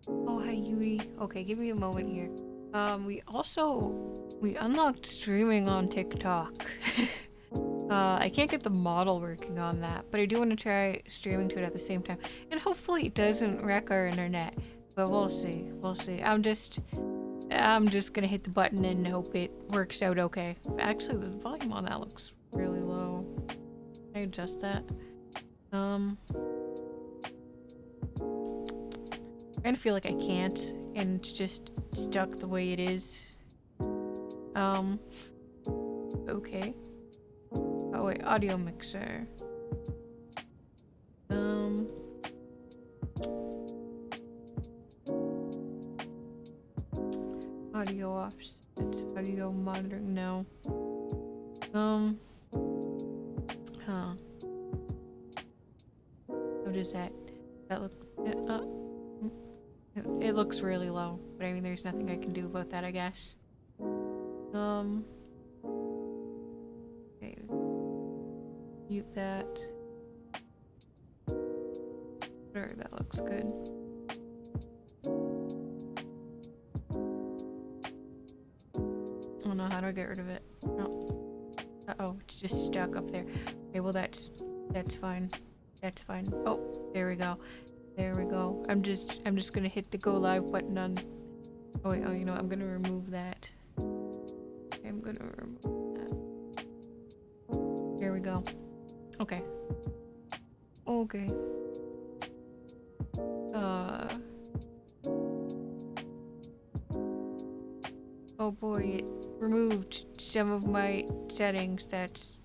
Oh, hi, Yuri. Okay, give me a moment here. We unlocked streaming on TikTok. I can't get the model working on that, but I do want to try streaming to it at the same time. And hopefully it doesn't wreck our internet. But we'll see. We'll see. I'm just gonna hit the button and hope it works out okay. Actually, the volume on that looks really low. Can I adjust that? I kind of feel like I can't, and it's just stuck the way it is. Okay. Oh wait, audio mixer. Audio offset, audio monitoring, no. Huh. How does that look? It looks really low, but I mean, there's nothing I can do about that, I guess. Okay. Mute that. Sure, that looks good. Oh no, how do I get rid of it? No. Uh-oh, it's just stuck up there. Okay, well that's fine. That's fine. Oh, there we go. There we go. I'm just gonna hit the go live button on. Oh wait. Oh, you know what? I'm gonna remove that. Okay, I'm gonna remove that. There we go. Okay. Okay. Oh boy, it removed some of my settings. That's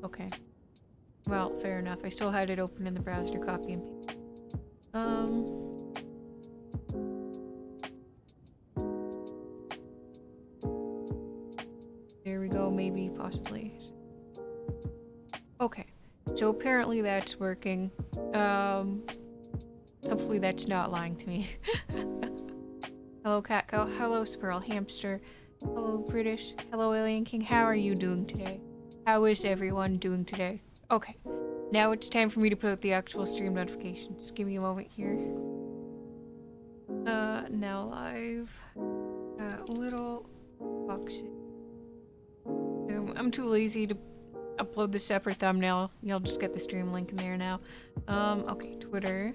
okay. Well, fair enough. I still had it open in the browser to copy and paste. There we go, maybe, possibly. Okay. So apparently that's working. Hopefully that's not lying to me. Hello, Cat Cow. Hello, Squirrel Hamster. Hello, British. Hello, Alien King. How are you doing today? How is everyone doing today? Okay. Now it's time for me to put out the actual stream notifications. Give me a moment here. Now live. Little boxes. I'm too lazy to upload the separate thumbnail. You'll just get the stream link in there now. Okay, Twitter.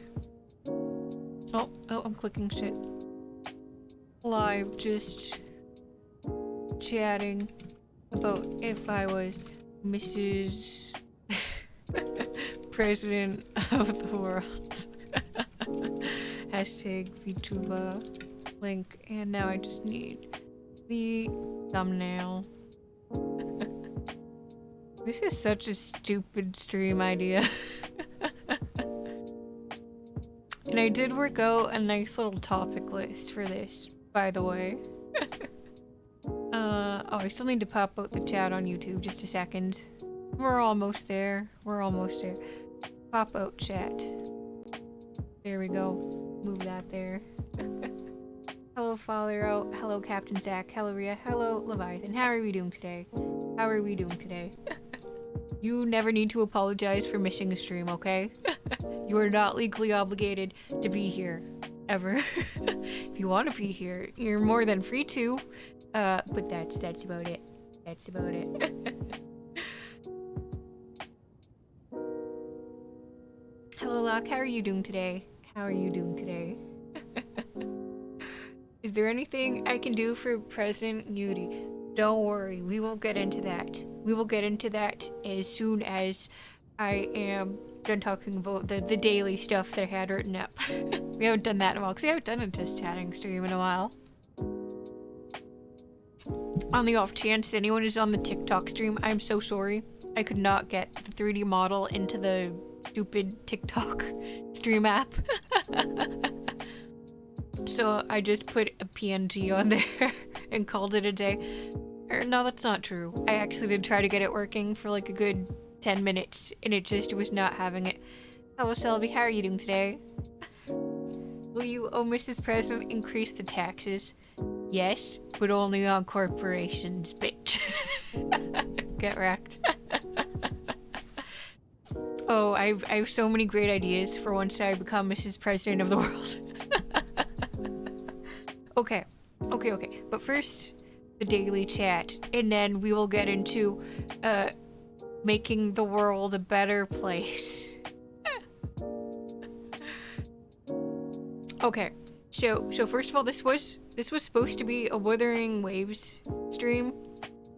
Oh, I'm clicking shit. Live, just chatting about if I was Mrs. President of the world. Hashtag Vtuber link. And now I just need the thumbnail. This is such a stupid stream idea. And I did work out a nice little topic list for this, by the way. Oh, I still need to pop out the chat on YouTube, just a second. We're almost there. We're almost there. Pop out chat. There we go. Move that there. Hello, Father Out. Hello, Captain Zach. Hello, Rhea. Hello, Leviathan. How are we doing today? How are we doing today? You never need to apologize for missing a stream, okay? You are not legally obligated to be here. Ever. If you want to be here, you're more than free to. But that's about it. That's about it. Hello, Locke. How are you doing today? How are you doing today? Is there anything I can do for President Yuri? Don't worry, we will get into that. We will get into that as soon as I am done talking about the daily stuff that I had written up. We haven't done that in a while, because we haven't done a just chatting stream in a while. On the off chance anyone is on the TikTok stream, I'm so sorry. I could not get the 3D model into the stupid TikTok stream app. So I just put a PNG on there and called it a day. No, that's not true. I actually did try to get it working for like a good 10 minutes and it just was not having it. Hello, Shelby. How are you doing today? Will you, oh Mrs. President, increase the taxes? Yes, but only on corporations, bitch. Get wrecked. Oh, I have so many great ideas for once I become Mrs. President of the world. Okay. But first, the daily chat, and then we will get into making the world a better place. Okay. So first of all, this was supposed to be a Wuthering Waves stream.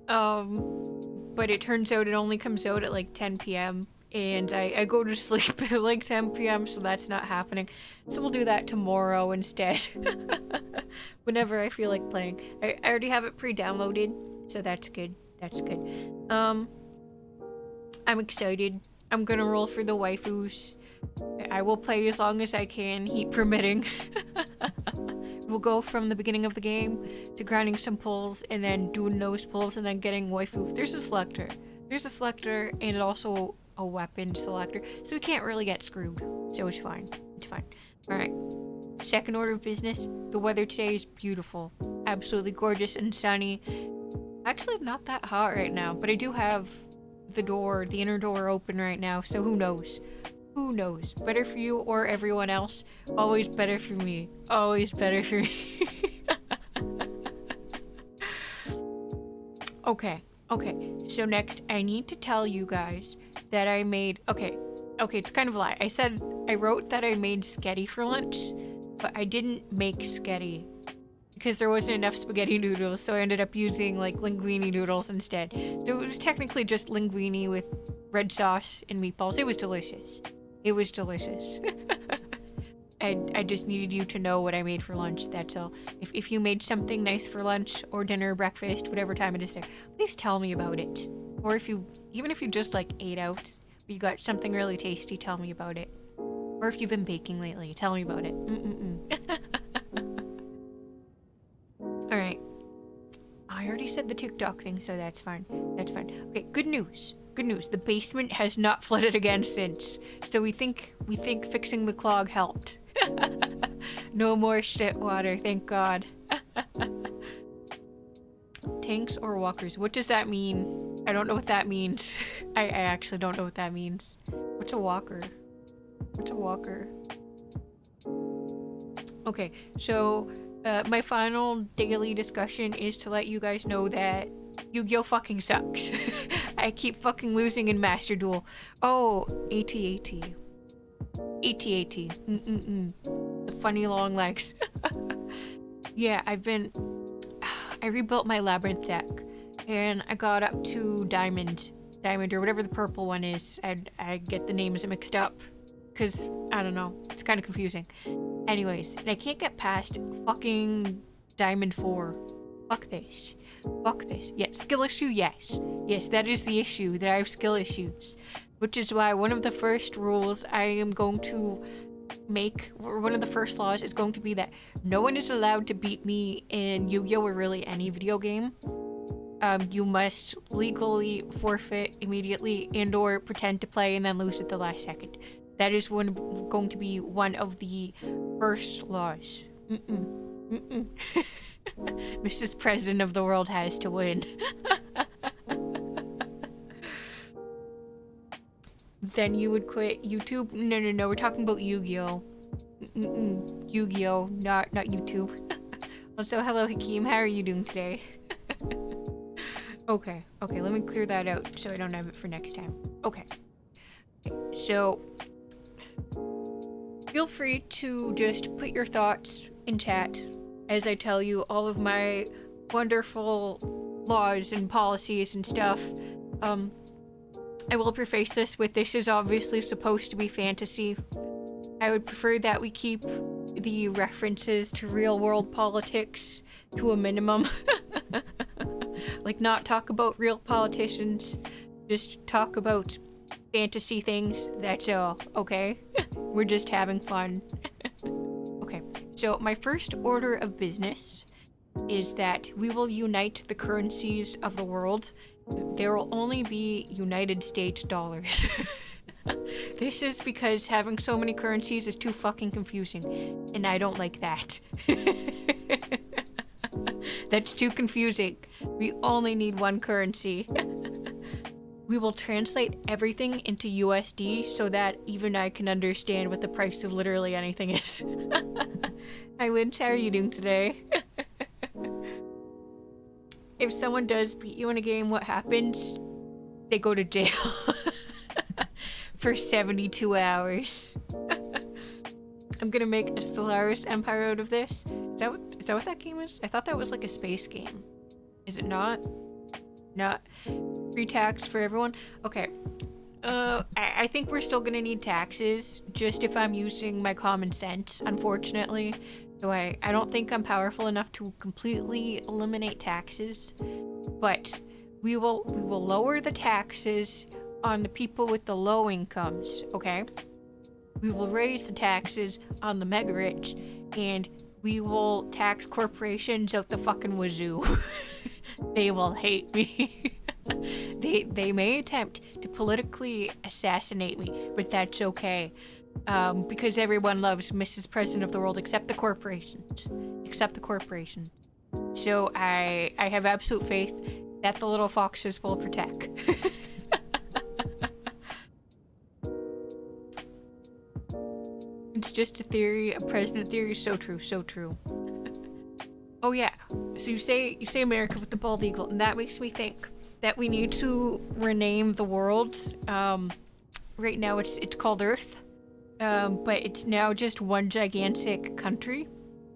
But it turns out it only comes out at like 10 p.m. and I go to sleep at like 10 p.m. so that's not happening. So we'll do that tomorrow instead. Whenever I feel like playing. I already have it pre-downloaded, so that's good. That's good. I'm excited. I'm gonna roll for the waifus. I will play as long as I can, heat permitting. We'll go from the beginning of the game to grinding some pulls and then doing those pulls and then getting waifu. There's a selector. There's a selector and also a weapon selector, so we can't really get screwed. So it's fine. It's fine. Alright. Second order of business. The weather today is beautiful. Absolutely gorgeous and sunny. Actually, not that hot right now, but I do have the inner door open right now, so who knows? Who knows? Better for you or everyone else. Always better for me. Always better for me. Okay. So next, I need to tell you guys that I made... Okay, it's kind of a lie. I wrote that I made sketty for lunch, but I didn't make sketty because there wasn't enough spaghetti noodles, so I ended up using, like, linguine noodles instead. So it was technically just linguine with red sauce and meatballs. It was delicious. It was delicious. I just needed you to know what I made for lunch, that's all. If you made something nice for lunch or dinner, breakfast, whatever time it is there, please tell me about it. Or even if you just like ate out, or you got something really tasty, tell me about it. Or if you've been baking lately, tell me about it. Alright. I already said the TikTok thing, so that's fine. That's fine. Okay, good news. Good news. The basement has not flooded again since. So we think fixing the clog helped. No more shit water, thank God. Tanks or walkers? What does that mean? I don't know what that means. I actually don't know what that means. What's a walker? What's a walker? Okay, so my final daily discussion is to let you guys know that Yu-Gi-Oh fucking sucks. I keep fucking losing in Master Duel. Oh, AT-AT. AT-AT. The funny long legs. Yeah, I rebuilt my Labyrinth deck, and I got up to Diamond, or whatever the purple one is. I get the names mixed up, because, I don't know, it's kind of confusing. Anyways, and I can't get past fucking Diamond 4. Fuck this. Fuck this. Yeah, skill issue, yes. Yes, that is the issue, that I have skill issues. Which is why one of the first rules I am going to make, or one of the first laws is going to be that no one is allowed to beat me in Yu-Gi-Oh! Or really any video game. You must legally forfeit immediately and or pretend to play and then lose at the last second. That is going to be one of the first laws. Mrs. President of the world has to win. Then you would quit YouTube? No, we're talking about Yu-Gi-Oh! Yu-Gi-Oh! Not YouTube. Also, hello Hakeem, how are you doing today? Okay, let me clear that out so I don't have it for next time. Okay, so feel free to just put your thoughts in chat as I tell you all of my wonderful laws and policies and stuff. I will preface this with this is obviously supposed to be fantasy. I would prefer that we keep the references to real world politics to a minimum. Like, not talk about real politicians, just talk about fantasy things, that's all, okay? We're just having fun. Okay, so my first order of business is that we will unite the currencies of the world. There will only be United States dollars. This is because having so many currencies is too fucking confusing, and I don't like that. That's too confusing. We only need one currency. We will translate everything into USD so that even I can understand what the price of literally anything is. Hi Lynch, how are you doing today? If someone does beat you in a game, what happens? They go to jail for 72 hours. I'm gonna make a Stellaris Empire out of this. Is that what that game is? I thought that was like a space game. Is it not? Not free tax for everyone? Okay. I think we're still gonna need taxes, just if I'm using my common sense, unfortunately. So I don't think I'm powerful enough to completely eliminate taxes, but we will lower the taxes on the people with the low incomes, okay? We will raise the taxes on the mega rich, and we will tax corporations out the fucking wazoo. They will hate me. They may attempt to politically assassinate me, but that's okay. Because everyone loves Mrs. President of the World except the corporations. Except the corporations. So I have absolute faith that the little foxes will protect. It's just a theory, a president theory. So true, so true. Oh yeah, so you say America with the bald eagle, and that makes me think that we need to rename the world. Right now it's called Earth, but it's now just one gigantic country.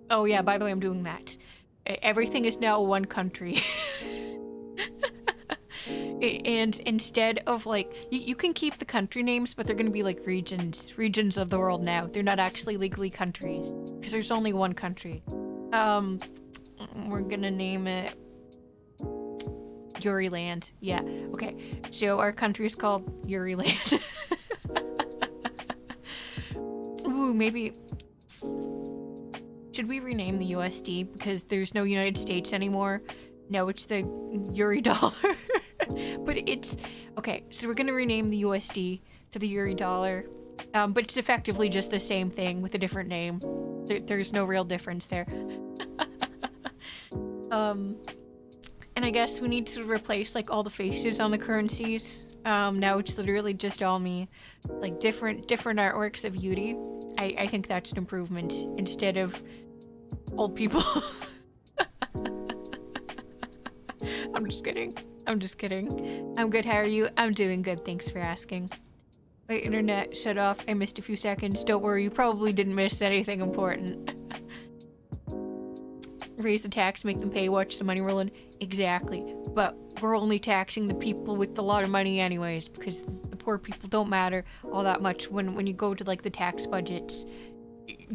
Oh yeah, by the way, I'm doing that. Everything is now one country. And instead of like, you can keep the country names, but they're gonna be like regions of the world now. They're not actually legally countries, because there's only one country. We're gonna name it Uriland. Yeah, okay. So our country is called Uriland. Ooh, maybe... Should we rename the USD? Because there's no United States anymore. No, it's the Uri dollar. But it's... Okay, so we're gonna rename the USD to the Uri dollar. But it's effectively just the same thing with a different name. There's no real difference there. And I guess we need to replace like all the faces on the currencies. Now it's literally just all me. Like different artworks of Yuri. I think that's an improvement instead of old people. I'm just kidding. I'm just kidding. I'm good, how are you? I'm doing good, thanks for asking. My internet shut off, I missed a few seconds. Don't worry, you probably didn't miss anything important. Raise the tax, make them pay, watch the money roll in. Exactly. But we're only taxing the people with a lot of money anyways, because the poor people don't matter all that much when you go to like the tax budgets.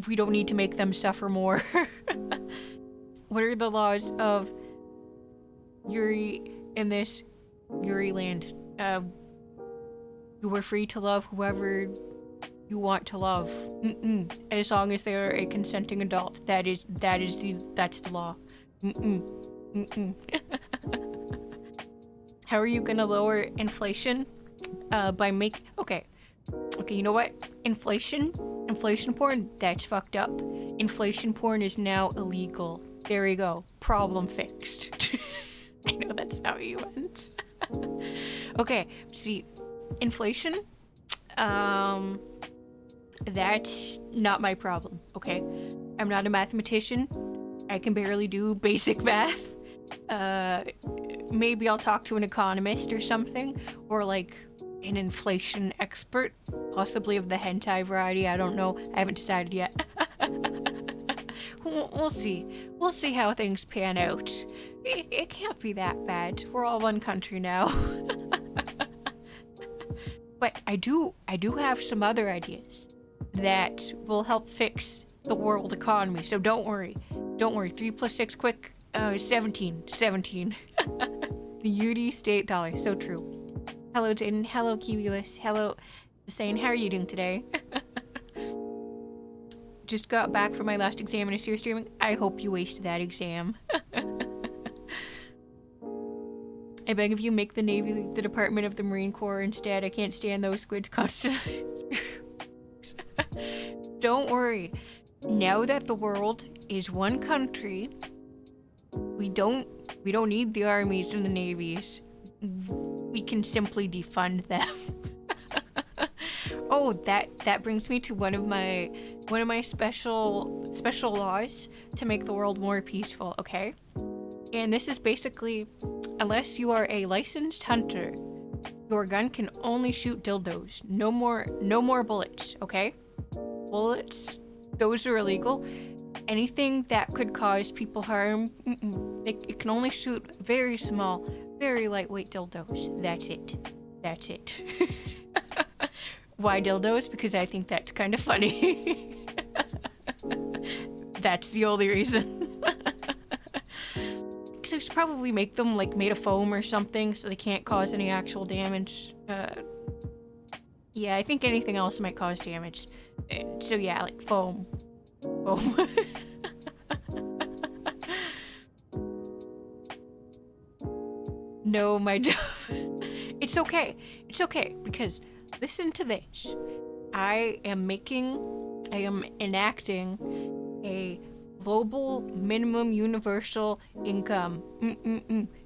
We don't need to make them suffer more. What are the laws of Yuri in this Yuri land? You are free to love whoever you want to love. As long as they are a consenting adult. That's the law. How are you gonna lower inflation? Okay, you know what? Inflation porn, that's fucked up. Inflation porn is now illegal. There you go. Problem fixed. I know that's how you went. Okay, see, inflation, that's not my problem, okay? I'm not a mathematician. I can barely do basic math. Maybe I'll talk to an economist or something, or like an inflation expert, possibly of the hentai variety. I don't know. I haven't decided yet. We'll see. We'll see how things pan out. It can't be that bad. We're all one country now. But I do have some other ideas that will help fix the world economy. So don't worry. Don't worry. 3 + 6 quick. 17. The UD state dollar. So true. Hello, Jaden. Hello, Kiwilus. Hello, Saying. How are you doing today? Just got back from my last exam and I see you're streaming. I hope you wasted that exam. I beg of you, make the Navy the Department of the Marine Corps instead. I can't stand those squids constantly. Don't worry. Now that the world is one country, we don't need the armies and the navies. we can simply defund them. Oh, that brings me to one of my special laws to make the world more peaceful, okay? And this is basically, unless you are a licensed hunter, your gun can only shoot dildos. No more bullets, okay? Bullets, those are illegal. Anything that could cause people harm, it can only shoot very small, very lightweight dildos. That's it. Why dildos? Because I think that's kind of funny. That's the only reason. Because we should probably make them like made of foam or something so they can't cause any actual damage. Yeah, I think anything else might cause damage. So yeah, like foam. Foam. No, my job. It's okay because listen to this. I am enacting a global minimum universal income.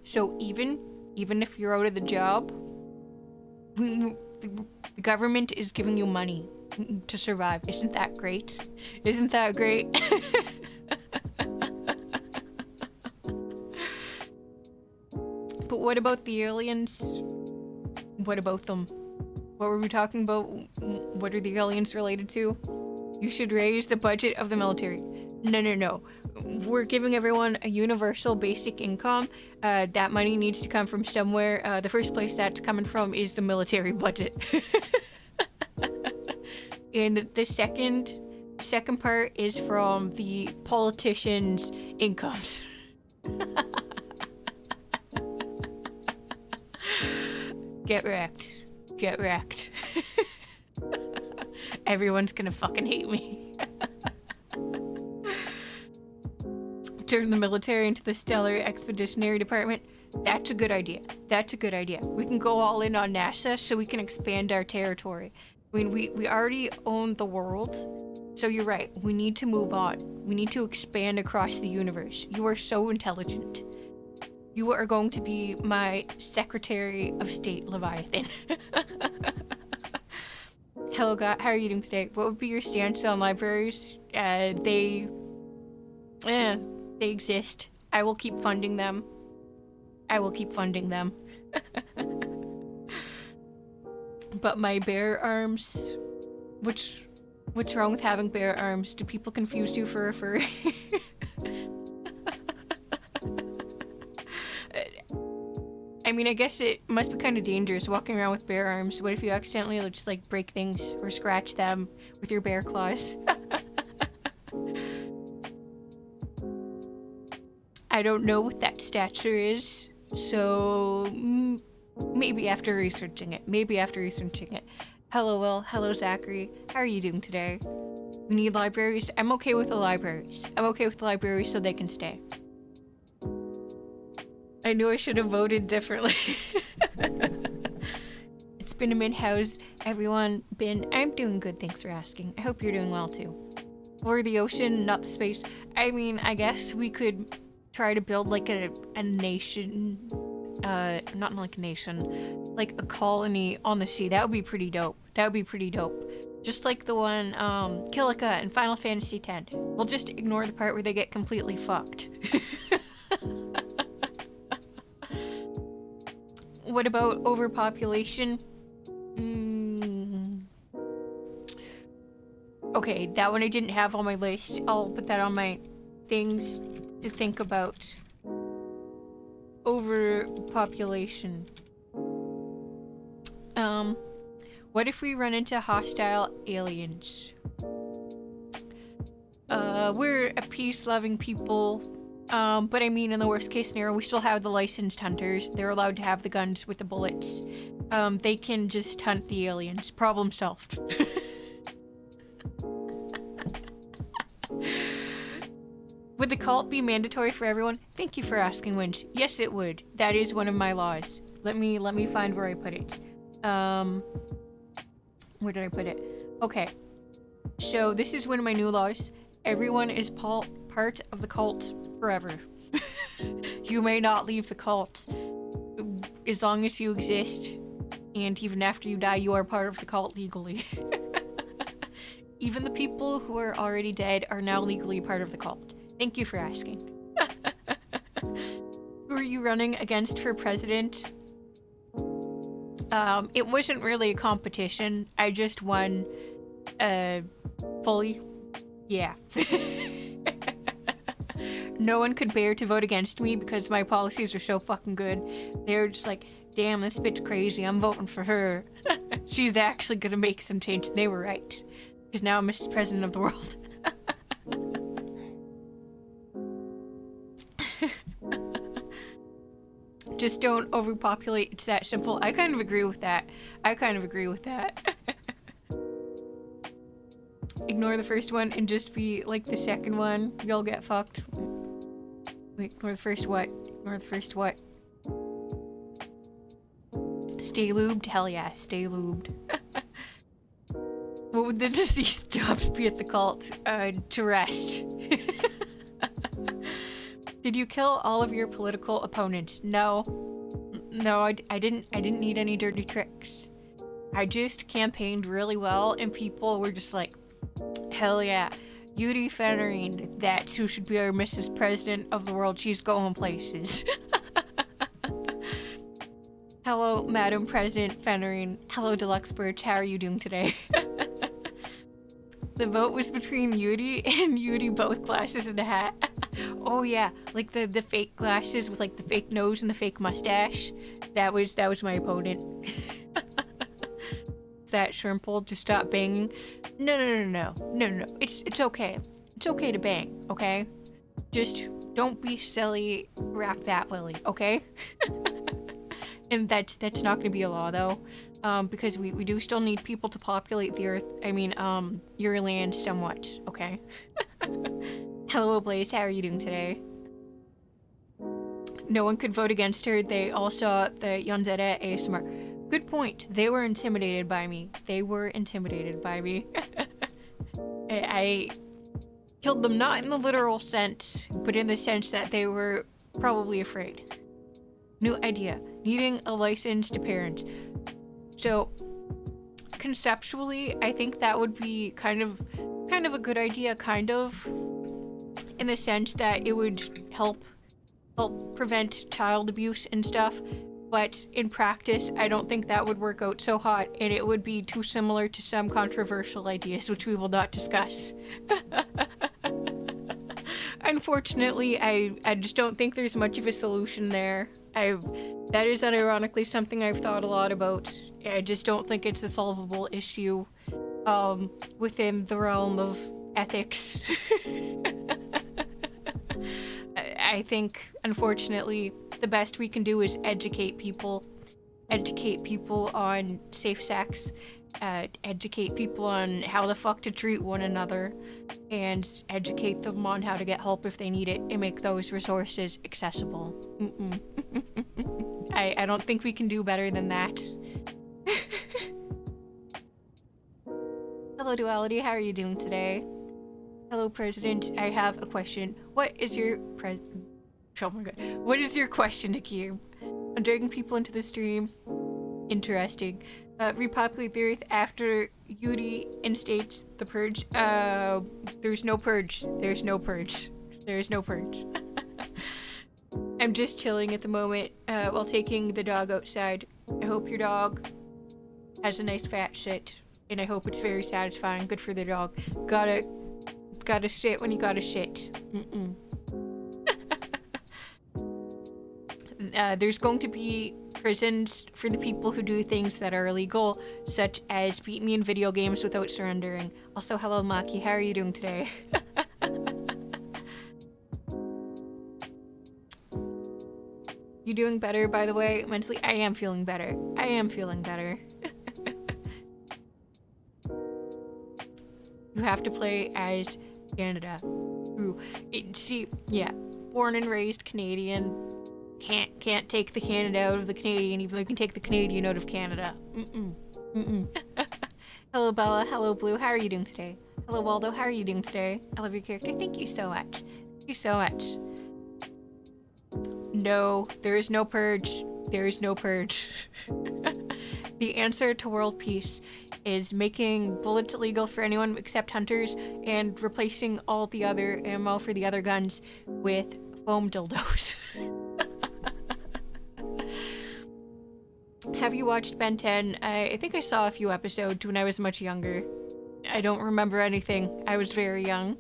So even if you're out of the job, the government is giving you money to survive. Isn't that great? Isn't that great? But what about the aliens? What about them? What were we talking about? What are the aliens related to? You should raise the budget of the military. No. We're giving everyone a universal basic income. That money needs to come from somewhere. The first place that's coming from is the military budget. And the second part is from the politicians' incomes. Get wrecked. Everyone's gonna fucking hate me. Turn the military into the stellar expeditionary department. That's a good idea. We can go all in on NASA so we can expand our territory. I mean, we already own the world. So you're right. We need to move on. We need to expand across the universe. You are so intelligent. You are going to be my Secretary of State, Leviathan. Hello, God. How are you doing today? What would be your stance on libraries? They exist. I will keep funding them. But my bear arms... What's wrong with having bear arms? Do people confuse you for a furry? I mean, I guess it must be kind of dangerous walking around with bare arms. What if you accidentally just like break things or scratch them with your bear claws? I don't know what that stature is, so maybe after researching it. Hello, Will. Hello, Zachary. How are you doing today? We need libraries. I'm okay with the libraries. So they can stay. I knew I should have voted differently. It's been a minute. How's everyone been? I'm doing good, thanks for asking. I hope you're doing well too. Or the ocean, not the space. I mean, I guess we could try to build like a nation, not like a nation, like a colony on the sea. That would be pretty dope. Just like the one, Kilika in Final Fantasy X. We'll just ignore the part where they get completely fucked. What about overpopulation? Okay, that one I didn't have on my list. I'll put that on my things to think about. Overpopulation. What if we run into hostile aliens? We're a peace-loving people. But I mean, in the worst case scenario, we still have the licensed hunters. They're allowed to have the guns with the bullets. They can just hunt the aliens. Problem solved. Would the cult be mandatory for everyone? Thank you for asking, Winch. Yes, it would. That is one of my laws. Let me find where I put it. Where did I put it? Okay. So this is one of my new laws. Everyone is part of the cult forever. You may not leave the cult. as long as you exist, and even after you die, you are part of the cult legally. Even the people who are already dead are now legally part of the cult. Thank you for asking. Who are you running against for president? It wasn't really a competition. I just won, fully. Yeah. No one could bear to vote against me because my policies are so fucking good. They're just like, damn, this bitch crazy, I'm voting for her. She's actually gonna make some change, and they were right. Because now I'm Mr. President of the world. Just don't overpopulate, it's that simple. I kind of agree with that. Ignore the first one and just be like the second one. You'll get fucked. Wait, ignore the first what? Stay lubed? Hell yeah, stay lubed. What would the deceased jobs be at the cult? To rest. Did you kill all of your political opponents? No, I didn't need any dirty tricks. I just campaigned really well, and people were just like, hell yeah, Yuri Fennerine, that's who should be our Mrs. President of the world. She's going places. Hello, Madam President Fennerine. Hello, Deluxe Birch. How are you doing today? The vote was between Yuri and Yuri, both glasses and a hat. Oh yeah, like the fake glasses with like the fake nose and the fake mustache. That was my opponent. That shrimple, just stop banging. No. It's okay. It's okay to bang, okay? Just don't be silly, rap that Lily, okay? And that's not gonna be a law though. Because we do still need people to populate the earth. I mean, your land somewhat, okay? Hello, Blaze, how are you doing today? No one could vote against her. They all saw the Yonzeta ASMR. Good point. They were intimidated by me. I killed them not in the literal sense, but in the sense that they were probably afraid. New idea. Needing a licensed parent. So, conceptually, I think that would be kind of a good idea, in the sense that it would help prevent child abuse and stuff, but in practice, I don't think that would work out so hot, and it would be too similar to some controversial ideas, which we will not discuss. Unfortunately, I just don't think there's much of a solution there. That is unironically something I've thought a lot about. I just don't think it's a solvable issue within the realm of ethics. I think, unfortunately, the best we can do is educate people on safe sex, educate people on how the fuck to treat one another, and educate them on how to get help if they need it, and make those resources accessible. I don't think we can do better than that. Hello, Duality. How are you doing today? Hello, President. I have a question. What is your Oh my god. What is your question, Akeem? I'm dragging people into the stream. Interesting. Repopulate the earth after Yuri instates the purge. There's no purge. There's no purge. I'm just chilling at the moment while taking the dog outside. I hope your dog has a nice fat shit, and I hope it's very satisfying. Good for the dog. Gotta shit when you gotta shit. There's going to be prisons for the people who do things that are illegal, such as beat me in video games without surrendering. Also, hello, Maki. How are you doing today? You doing better, by the way? Mentally, I am feeling better. You have to play as Canada. Ooh. Born and raised Canadian. Can't take the Canada out of the Canadian, even though you can take the Canadian out of Canada. Hello, Bella. Hello, Blue. How are you doing today? Hello, Waldo. How are you doing today? I love your character. Thank you so much. No, there is no purge. There is no purge. The answer to world peace is making bullets illegal for anyone except hunters and replacing all the other ammo for the other guns with foam dildos. Have you watched Ben 10? I think I saw a few episodes when I was much younger. I don't remember anything. I was very young.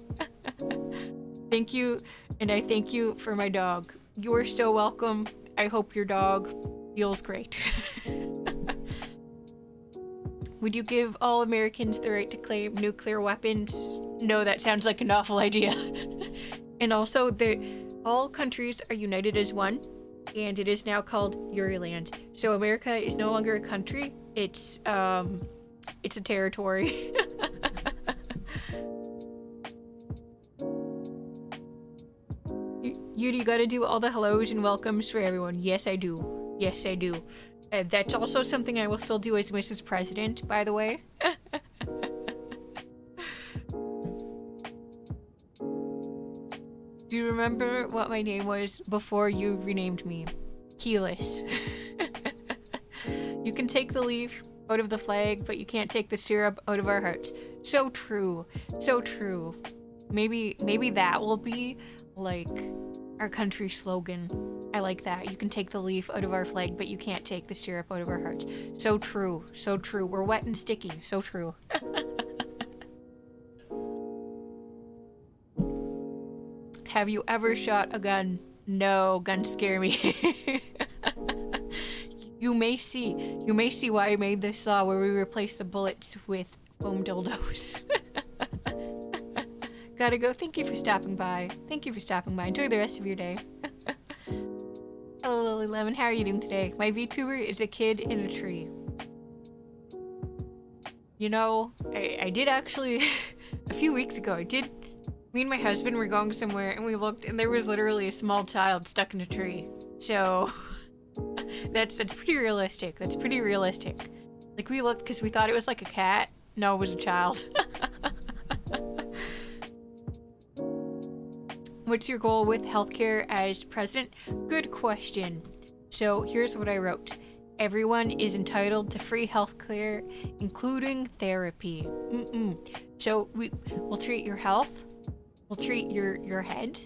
Thank you, and I thank you for my dog. You're so welcome. I hope your dog feels great. Would you give all Americans the right to claim nuclear weapons? No, that sounds like an awful idea. And also, all countries are united as one, and it is now called Uriland. So America is no longer a country, it's a territory. You gotta do all the hellos and welcomes for everyone. Yes, I do. Yes, I do. That's also something I will still do as Mrs. President, by the way. Do you remember what my name was before you renamed me? Keyless. You can take the leaf out of the flag, but you can't take the syrup out of our hearts. So true. So true. Maybe that will be, like, our country slogan. I like that. You can take the leaf out of our flag, but you can't take the syrup out of our hearts. So true. So true. We're wet and sticky. So true. Have you ever shot a gun? No, guns scare me. You may see why I made this law where we replace the bullets with foam dildos. Gotta go. Thank you for stopping by. Thank you for stopping by. Enjoy the rest of your day. Hello, Lily Lemon. How are you doing today? My VTuber is a kid in a tree. You know, I did actually, a few weeks ago, me and my husband were going somewhere and we looked and there was literally a small child stuck in a tree. So, that's pretty realistic. That's pretty realistic. Like, we looked because we thought it was like a cat. No, it was a child. What's your goal with healthcare as president? Good question. So here's what I wrote. Everyone is entitled to free healthcare, including therapy. So we'll treat your health. We'll treat your head.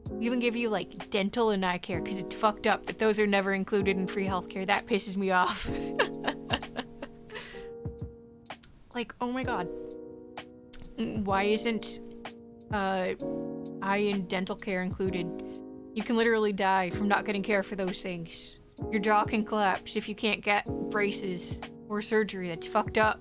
We even give you like dental and eye care because it's fucked up that those are never included in free healthcare. That pisses me off. Like, oh my god. Why isn't eye and dental care included? You can literally die from not getting care for those things. Your jaw can collapse if you can't get braces or surgery. That's fucked up.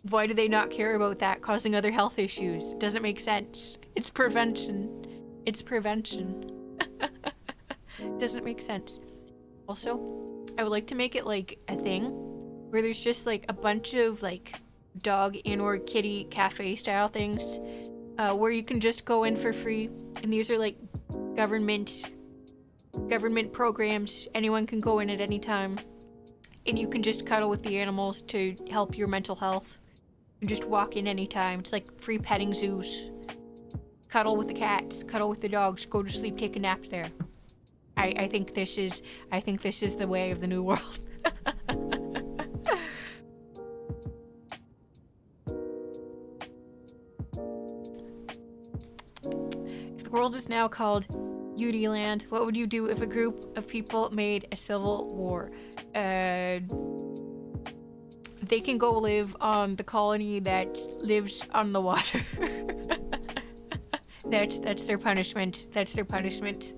Why do they not care about that causing other health issues? It doesn't make sense. It's prevention. It's prevention. It doesn't make sense. Also, I would like to make it like a thing where there's just like a bunch of like dog and or kitty cafe style things where you can just go in for free, and these are like government programs. Anyone can go in at any time, and you can just cuddle with the animals to help your mental health. You just walk in anytime. It's like free petting zoos. Cuddle with the cats, cuddle with the dogs, go to sleep, take a nap there. I think this is the way of the new world. The world is now called Land. What would you do if a group of people made a civil war? They can go live on the colony that lives on the water. That's their punishment. That's their punishment.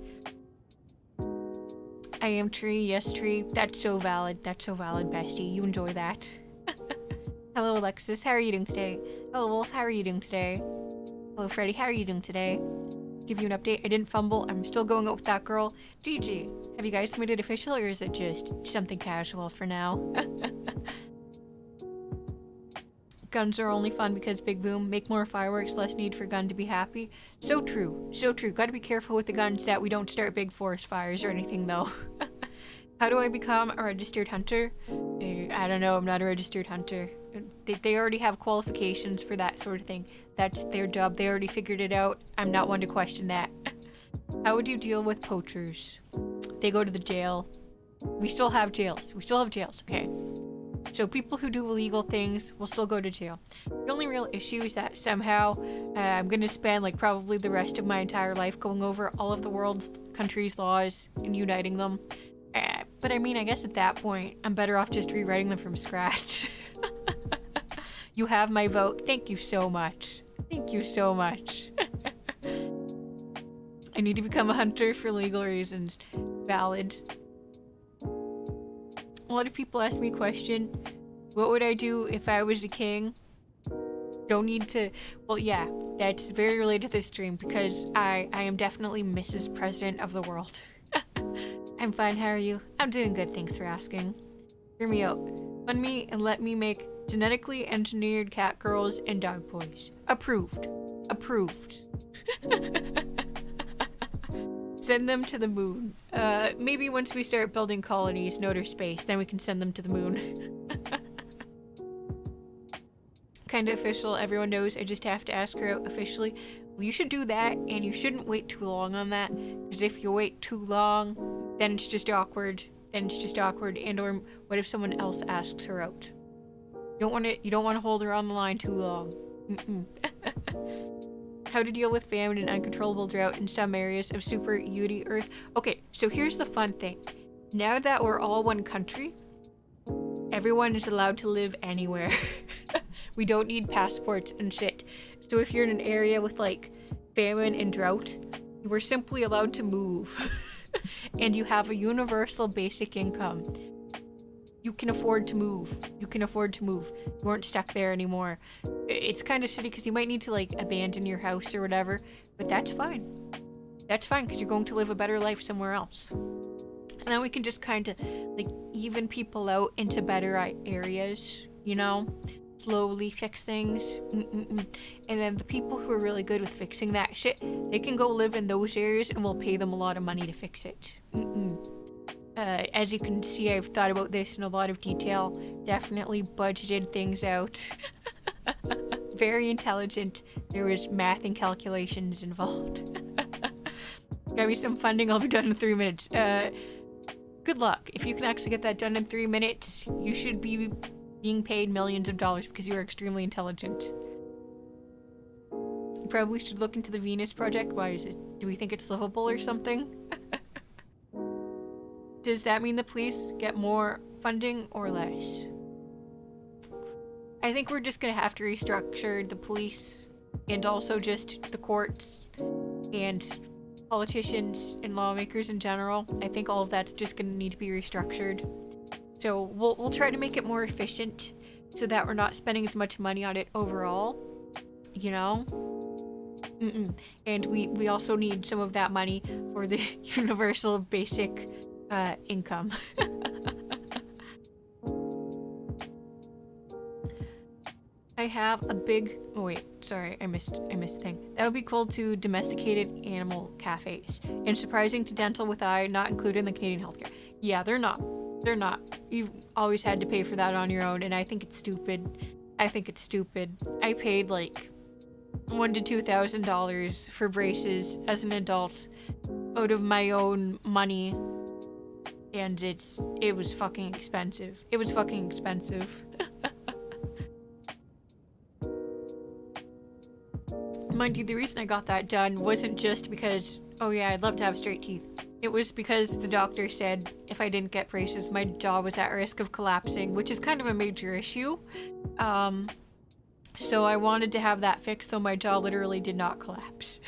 I am tree. Yes, tree. That's so valid. That's so valid, bestie. You enjoy that. Hello, Alexis. How are you doing today? Hello, Wolf. How are you doing today? Hello, Freddy. How are you doing today? Give you an update. I didn't fumble. I'm still going out with that girl. GG. Have you guys made it official, or is it just something casual for now? Guns are only fun because big boom. Make more fireworks, less need for gun to be happy. So true. So true. Gotta be careful with the guns that we don't start big forest fires or anything, though. How do I become a registered hunter? I don't know. I'm not a registered hunter. They already have qualifications for that sort of thing. That's their job. They already figured it out. I'm not one to question that. How would you deal with poachers? they go to the jail. We still have jails. We still have jails, okay? So people who do illegal things will still go to jail. The only real issue is that somehow I'm gonna spend like probably the rest of my entire life going over all of the world's countries' laws and uniting them. But I mean, I guess at that point, I'm better off just rewriting them from scratch. You have my vote. Thank you so much. Thank you so much. I need to become a hunter for legal reasons. Valid. A lot of people ask me a question. What would I do if I was a king? Don't need to... Well, yeah, that's very related to this stream because I am definitely Mrs. President of the world. I'm fine, how are you? I'm doing good, thanks for asking. Hear me out. Fund me and let me make genetically engineered cat girls and dog boys. Approved. Approved. Send them to the moon. Maybe once we start building colonies in outer space, then we can send them to the moon. Kinda official, everyone knows. I just have to ask her out officially. Well, you should do that, and you shouldn't wait too long on that, because if you wait too long, then it's just awkward. And or what if someone else asks her out? You don't want to hold her on the line too long. How to deal with famine and uncontrollable drought in some areas of Super Yudi Earth. Okay, so here's the fun thing. Now that we're all one country, everyone is allowed to live anywhere. We don't need passports and shit. So if you're in an area with like famine and drought, we're simply allowed to move. And you have a universal basic income. You can afford to move. You aren't stuck there anymore. It's kind of shitty because you might need to like abandon your house or whatever, but that's fine. That's fine because you're going to live a better life somewhere else. And then we can just kind of like even people out into better areas, you know? Slowly fix things. And then the people who are really good with fixing that shit, they can go live in those areas and we'll pay them a lot of money to fix it. As you can see, I've thought about this in a lot of detail. Definitely budgeted things out. Very intelligent. There was math and calculations involved. Got me some funding, I'll be done in 3 minutes. Good luck. If you can actually get that done in 3 minutes, you should be being paid millions of dollars because you are extremely intelligent. You probably should look into the Venus project. Why is it? Do we think it's livable or something? Does that mean the police get more funding or less? I think we're just gonna have to restructure the police and also just the courts and politicians and lawmakers in general. I think all of that's just gonna need to be restructured. So we'll try to make it more efficient so that we're not spending as much money on it overall, you know? And we also need some of that money for the universal basic income. I have a big... Oh wait, sorry, I missed a thing. That would be cool to domesticated animal cafes. And surprising to dental with eye, not included in the Canadian healthcare. Yeah, they're not. They're not. You've always had to pay for that on your own, and I think it's stupid. I paid like $1,000 to $2,000 for braces as an adult out of my own money, and it was fucking expensive. It was fucking expensive. Mind you, the reason I got that done wasn't just because, oh yeah, I'd love to have straight teeth. It was because the doctor said if I didn't get braces, my jaw was at risk of collapsing, which is kind of a major issue. So I wanted to have that fixed, though my jaw literally did not collapse.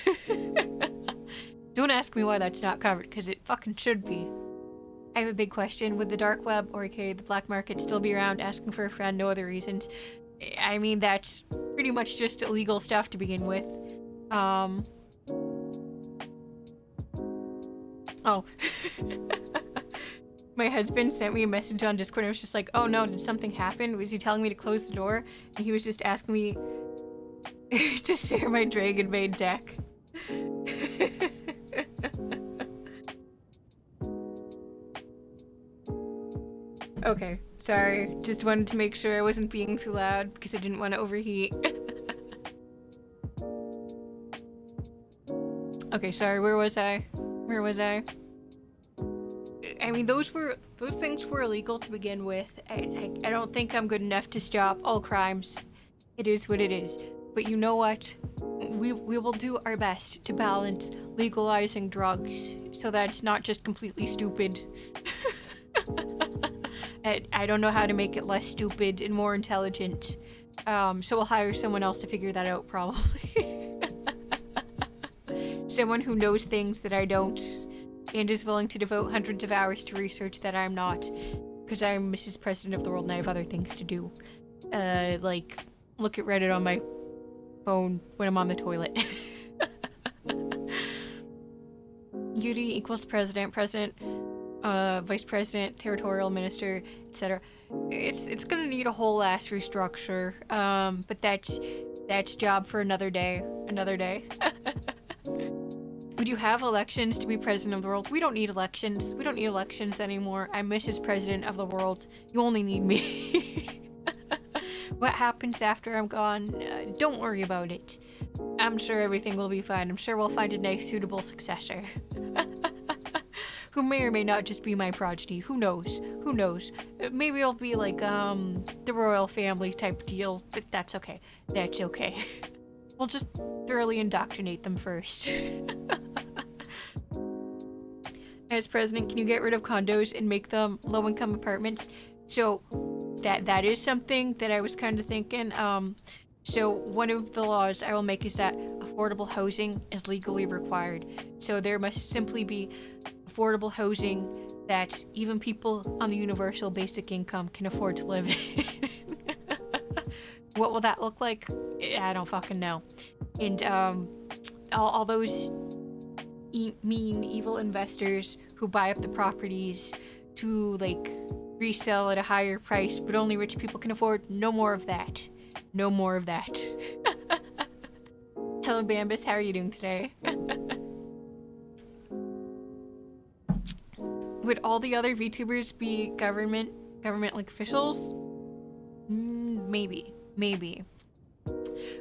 Don't ask me why that's not covered, because it fucking should be. I have a big question. Would the dark web, or aka the black market, still be around asking for a friend, no other reasons? I mean, that's pretty much just illegal stuff to begin with. Oh. My husband sent me a message on Discord and I was just like, oh no, did something happen? Was he telling me to close the door? And he was just asking me to share my Dragon Maid deck. Okay, sorry. Just wanted to make sure I wasn't being too loud because I didn't want to overheat. Okay, sorry, where was I? I mean, those things were illegal to begin with. I don't think I'm good enough to stop all crimes. It is what it is. But you know what? We will do our best to balance legalizing drugs so that it's not just completely stupid. I don't know how to make it less stupid and more intelligent. So we'll hire someone else to figure that out, probably. Someone who knows things that I don't and is willing to devote hundreds of hours to research that I'm not. Because I'm Mrs. President of the world and I have other things to do. Like, look at Reddit on my phone when I'm on the toilet. UD equals president, vice president, territorial minister, etc. It's gonna need a whole ass restructure. But that's job for another day. Would you have elections to be president of the world? We don't need elections. We don't need elections anymore. I'm Mrs. President of the world. You only need me. What happens after I'm gone? Don't worry about it. I'm sure everything will be fine. I'm sure we'll find a nice, suitable successor. Who may or may not just be my progeny. Who knows? Who knows? Maybe it'll be like, the royal family type deal, but that's okay. That's okay. We'll just thoroughly indoctrinate them first. As president, can you get rid of condos and make them low-income apartments? So that is something that I was kind of thinking. So one of the laws I will make is that affordable housing is legally required. So there must simply be affordable housing that even people on the universal basic income can afford to live in. What will that look like? I don't fucking know. And all those mean, evil investors who buy up the properties to, like, resell at a higher price, but only rich people can afford. No more of that. No more of that. Hello, Bambus. How are you doing today? Would all the other VTubers be government like officials? Maybe.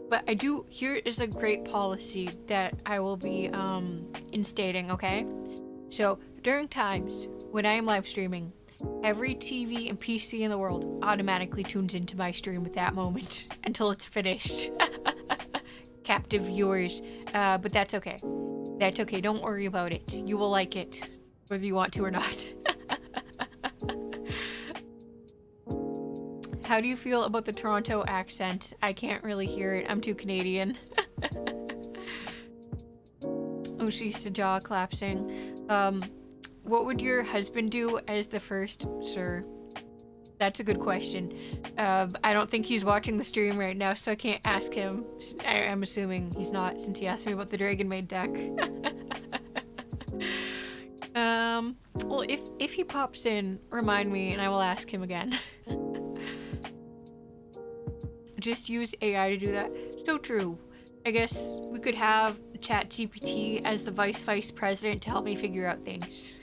But here is a great policy that I will be instating, okay? So during times when I am live streaming, every TV and PC in the world automatically tunes into my stream at that moment until it's finished. Captive viewers. But that's okay. That's okay. Don't worry about it. You will like it, whether you want to or not. How do you feel about the Toronto accent? I can't really hear it. I'm too Canadian. Oh, she's jaw collapsing. What would your husband do as the first sir? That's a good question. I don't think he's watching the stream right now, so I can't ask him. I'm assuming he's not, since he asked me about the Dragon Maid deck. Well, if he pops in, remind me and I will ask him again. Just use AI to do that. So true. I guess we could have ChatGPT as the vice president to help me figure out things.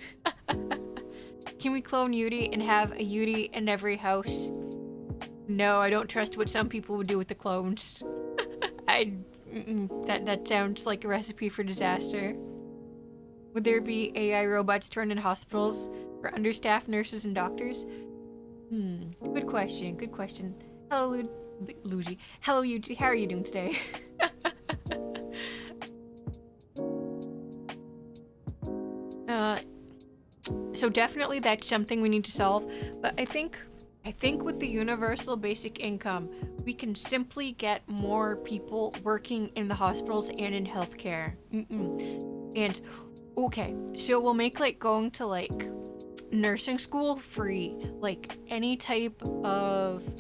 Can we clone Yudi and have a Yudi in every house? No, I don't trust what some people would do with the clones. That sounds like a recipe for disaster. Would there be AI robots turned in hospitals for understaffed nurses and doctors? Good question. Hello, Luigi. Hello, Yuji. How are you doing today? So definitely that's something we need to solve, but I think with the universal basic income, we can simply get more people working in the hospitals and in healthcare. And okay, so we'll make like going to like nursing school free, like any type of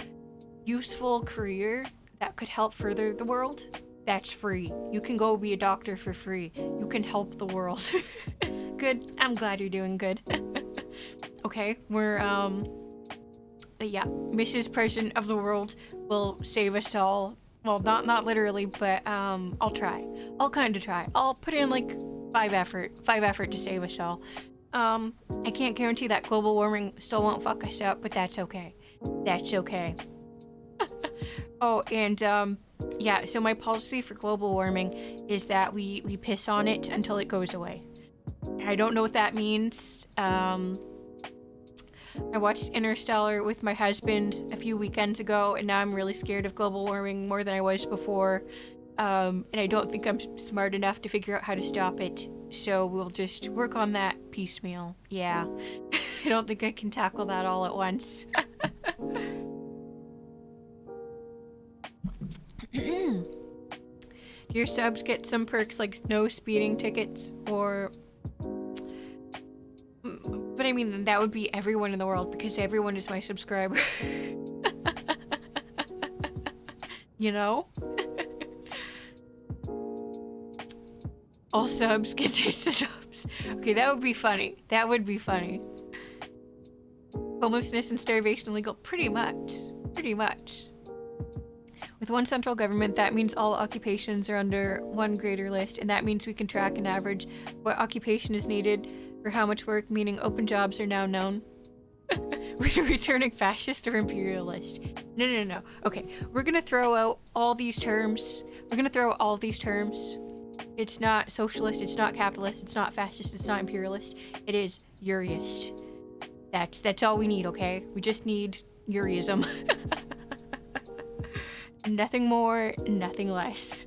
useful career that could help further the world, that's free. You can go be a doctor for free. You can help the world. Good. I'm glad you're doing good. Okay, we're yeah, Mrs. President of the world will save us all. Well, not literally, but I'll try. I'll kind of try. I'll put in like 5 effort to save us all. I can't guarantee that global warming still won't fuck us up, but that's okay. That's okay. Oh, and yeah, so my policy for global warming is that we piss on it until it goes away. I don't know what that means. I watched Interstellar with my husband a few weekends ago, and now I'm really scared of global warming more than I was before. And I don't think I'm smart enough to figure out how to stop it. So we'll just work on that piecemeal. Yeah. I don't think I can tackle that all at once. Your subs get some perks like no speeding tickets or... But I mean, that would be everyone in the world because everyone is my subscriber. You know? All subs get tasted subs. Okay, that would be funny. That would be funny. Homelessness and starvation illegal? Pretty much. Pretty much. With one central government, that means all occupations are under one greater list, and that means we can track and average what occupation is needed for how much work, meaning open jobs are now known. We're returning fascist or imperialist. No. Okay, we're gonna throw out all these terms. We're gonna throw out all these terms. It's not socialist, it's not capitalist, it's not fascist, it's not imperialist. It is Uriist. That's all we need, okay? We just need Uriism. Nothing more, nothing less.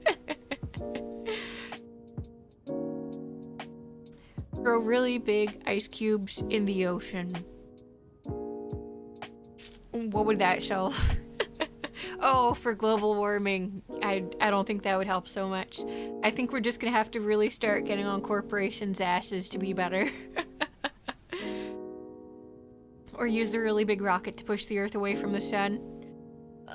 Throw really big ice cubes in the ocean. What would that show? Oh, for global warming. I don't think that would help so much. I think we're just gonna have to really start getting on corporations' asses to be better. Or use a really big rocket to push the Earth away from the sun.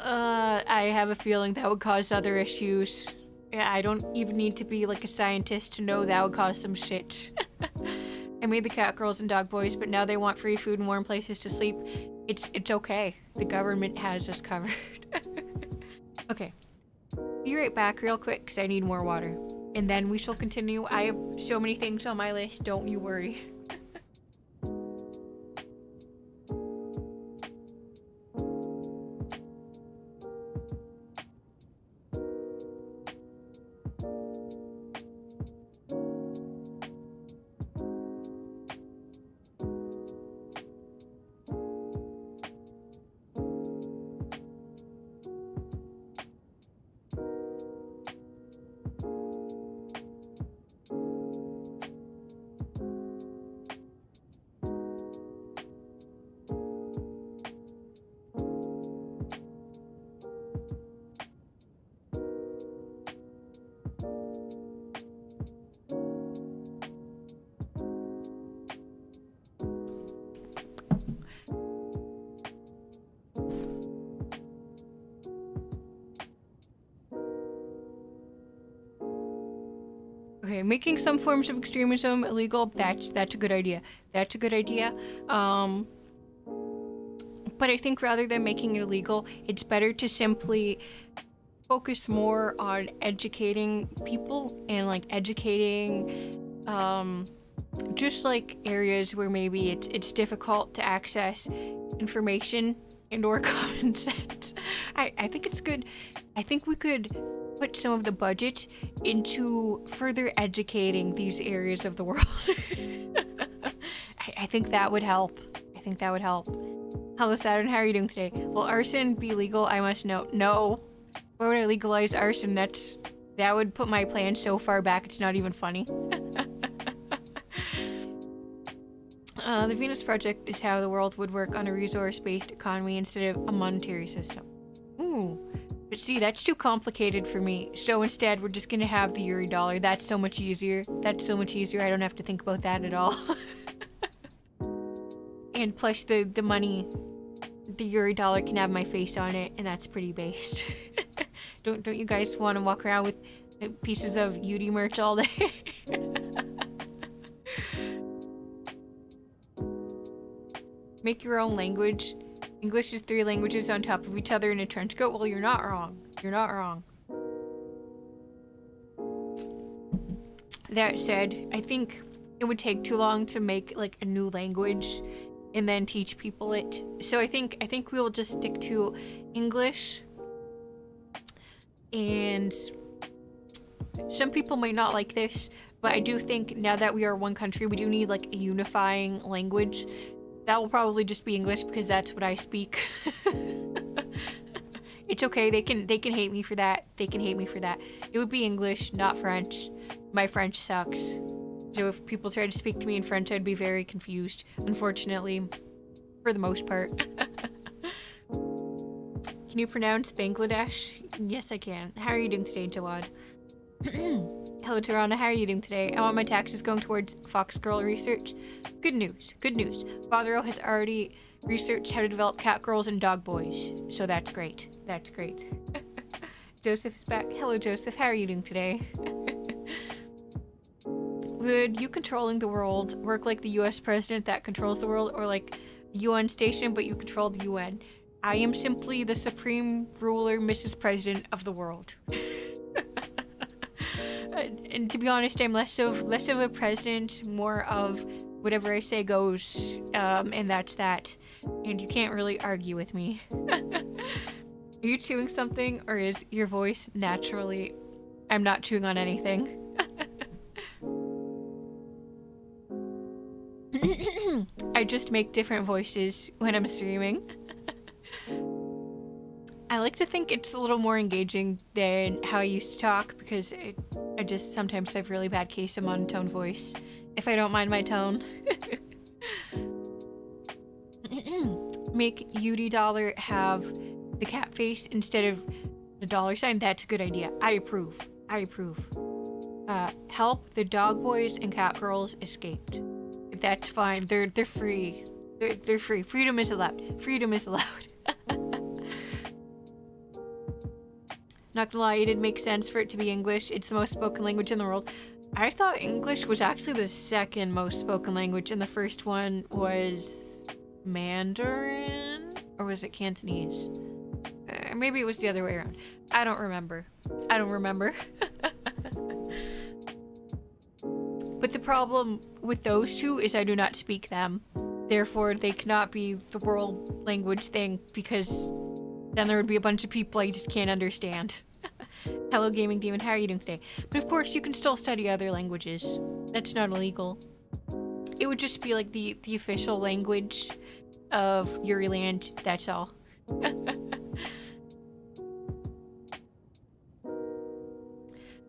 I have a feeling that would cause other issues. Yeah, I don't even need to be like a scientist to know that would cause some shit. I made the cat girls and dog boys, but now they want free food and warm places to sleep. It's okay. The government has us covered. Okay. Be right back real quick because I need more water. And then we shall continue. I have so many things on my list, don't you worry. Okay, making some forms of extremism illegal, that's a good idea. That's a good idea. But I think rather than making it illegal, it's better to simply focus more on educating people and like educating just like areas where maybe it's difficult to access information and or common sense. I think it's good. I think we could put some of the budget into further educating these areas of the world. I think that would help. I think that would help. Hello Saturn, how are you doing today? Will arson be legal? I must know. No. Why would I legalize arson? That would put my plan so far back it's not even funny. The Venus Project is how the world would work on a resource-based economy instead of a monetary system. Ooh. But see, that's too complicated for me. So instead, we're just gonna have the Euro dollar. That's so much easier. That's so much easier. I don't have to think about that at all. And plus the money, the Euro dollar can have my face on it, and that's pretty based. Don't you guys want to walk around with pieces of UD merch all day? Make your own language. English is 3 languages on top of each other in a trench coat. Well, you're not wrong. You're not wrong. That said, I think it would take too long to make like a new language and then teach people it. So I think we will just stick to English. And some people might not like this, but I do think now that we are one country, we do need like a unifying language. That will probably just be English because that's what I speak. It's okay. They can hate me for that. They can hate me for that. It would be English, not French. My French sucks. So if people tried to speak to me in French, I'd be very confused. Unfortunately, for the most part. Can you pronounce Bangladesh? Yes, I can. How are you doing today, Jawad? Hello, Tirana. How are you doing today? I want my taxes going towards Fox Girl research. Good news. Good news. Father has already researched how to develop cat girls and dog boys. So that's great. That's great. Joseph is back. Hello, Joseph. How are you doing today? Would you controlling the world work like the US president that controls the world, or like a UN station but you control the UN? I am simply the supreme ruler, Mrs. President of the world. And to be honest, I'm less of a president, more of whatever I say goes, and that's that. And you can't really argue with me. Are you chewing something, or is your voice naturally... I'm not chewing on anything. I just make different voices when I'm streaming. I like to think it's a little more engaging than how I used to talk, because I just sometimes have really bad case of monotone voice, if I don't mind my tone. Make Yudi Dollar have the cat face instead of the dollar sign. That's a good idea. I approve. I approve. Help the dog boys and cat girls escaped. That's fine. They're free. They're free. Freedom is allowed. Freedom is allowed. Not gonna lie, it didn't make sense for it to be English. It's the most spoken language in the world. I thought English was actually the second most spoken language, and the first one was Mandarin? Or was it Cantonese? Maybe it was the other way around. I don't remember. I don't remember. But the problem with those two is I do not speak them. Therefore, they cannot be the world language thing, because then there would be a bunch of people I just can't understand. Hello, Gaming Demon. How are you doing today? But of course, you can still study other languages. That's not illegal. It would just be like the official language of Uriland. That's all.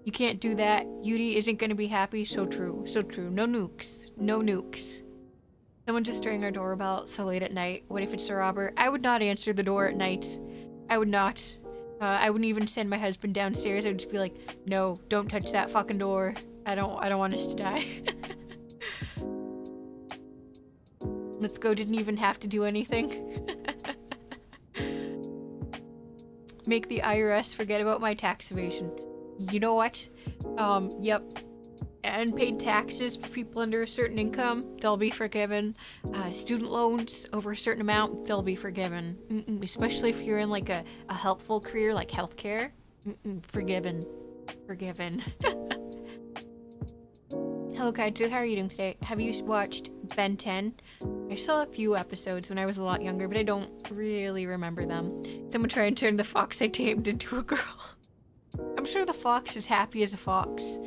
You can't do that. Yudi isn't going to be happy. So true. So true. No nukes. No nukes. Someone just rang our doorbell so late at night. What if it's a robber? I would not answer the door at night. I would not. I wouldn't even send my husband downstairs. I would just be like, no, don't touch that fucking door. I don't want us to die. Let's go didn't even have to do anything. Make the IRS forget about my tax evasion. You know what? Yep. Unpaid taxes for people under a certain income, they'll be forgiven. Student loans over a certain amount, they'll be forgiven. Especially if you're in like a helpful career like healthcare. Forgiven. Forgiven. Hello Kaiju, how are you doing today? Have you watched Ben 10? I saw a few episodes when I was a lot younger, but I don't really remember them. Someone tried to turn the fox I tamed into a girl. I'm sure the fox is happy as a fox.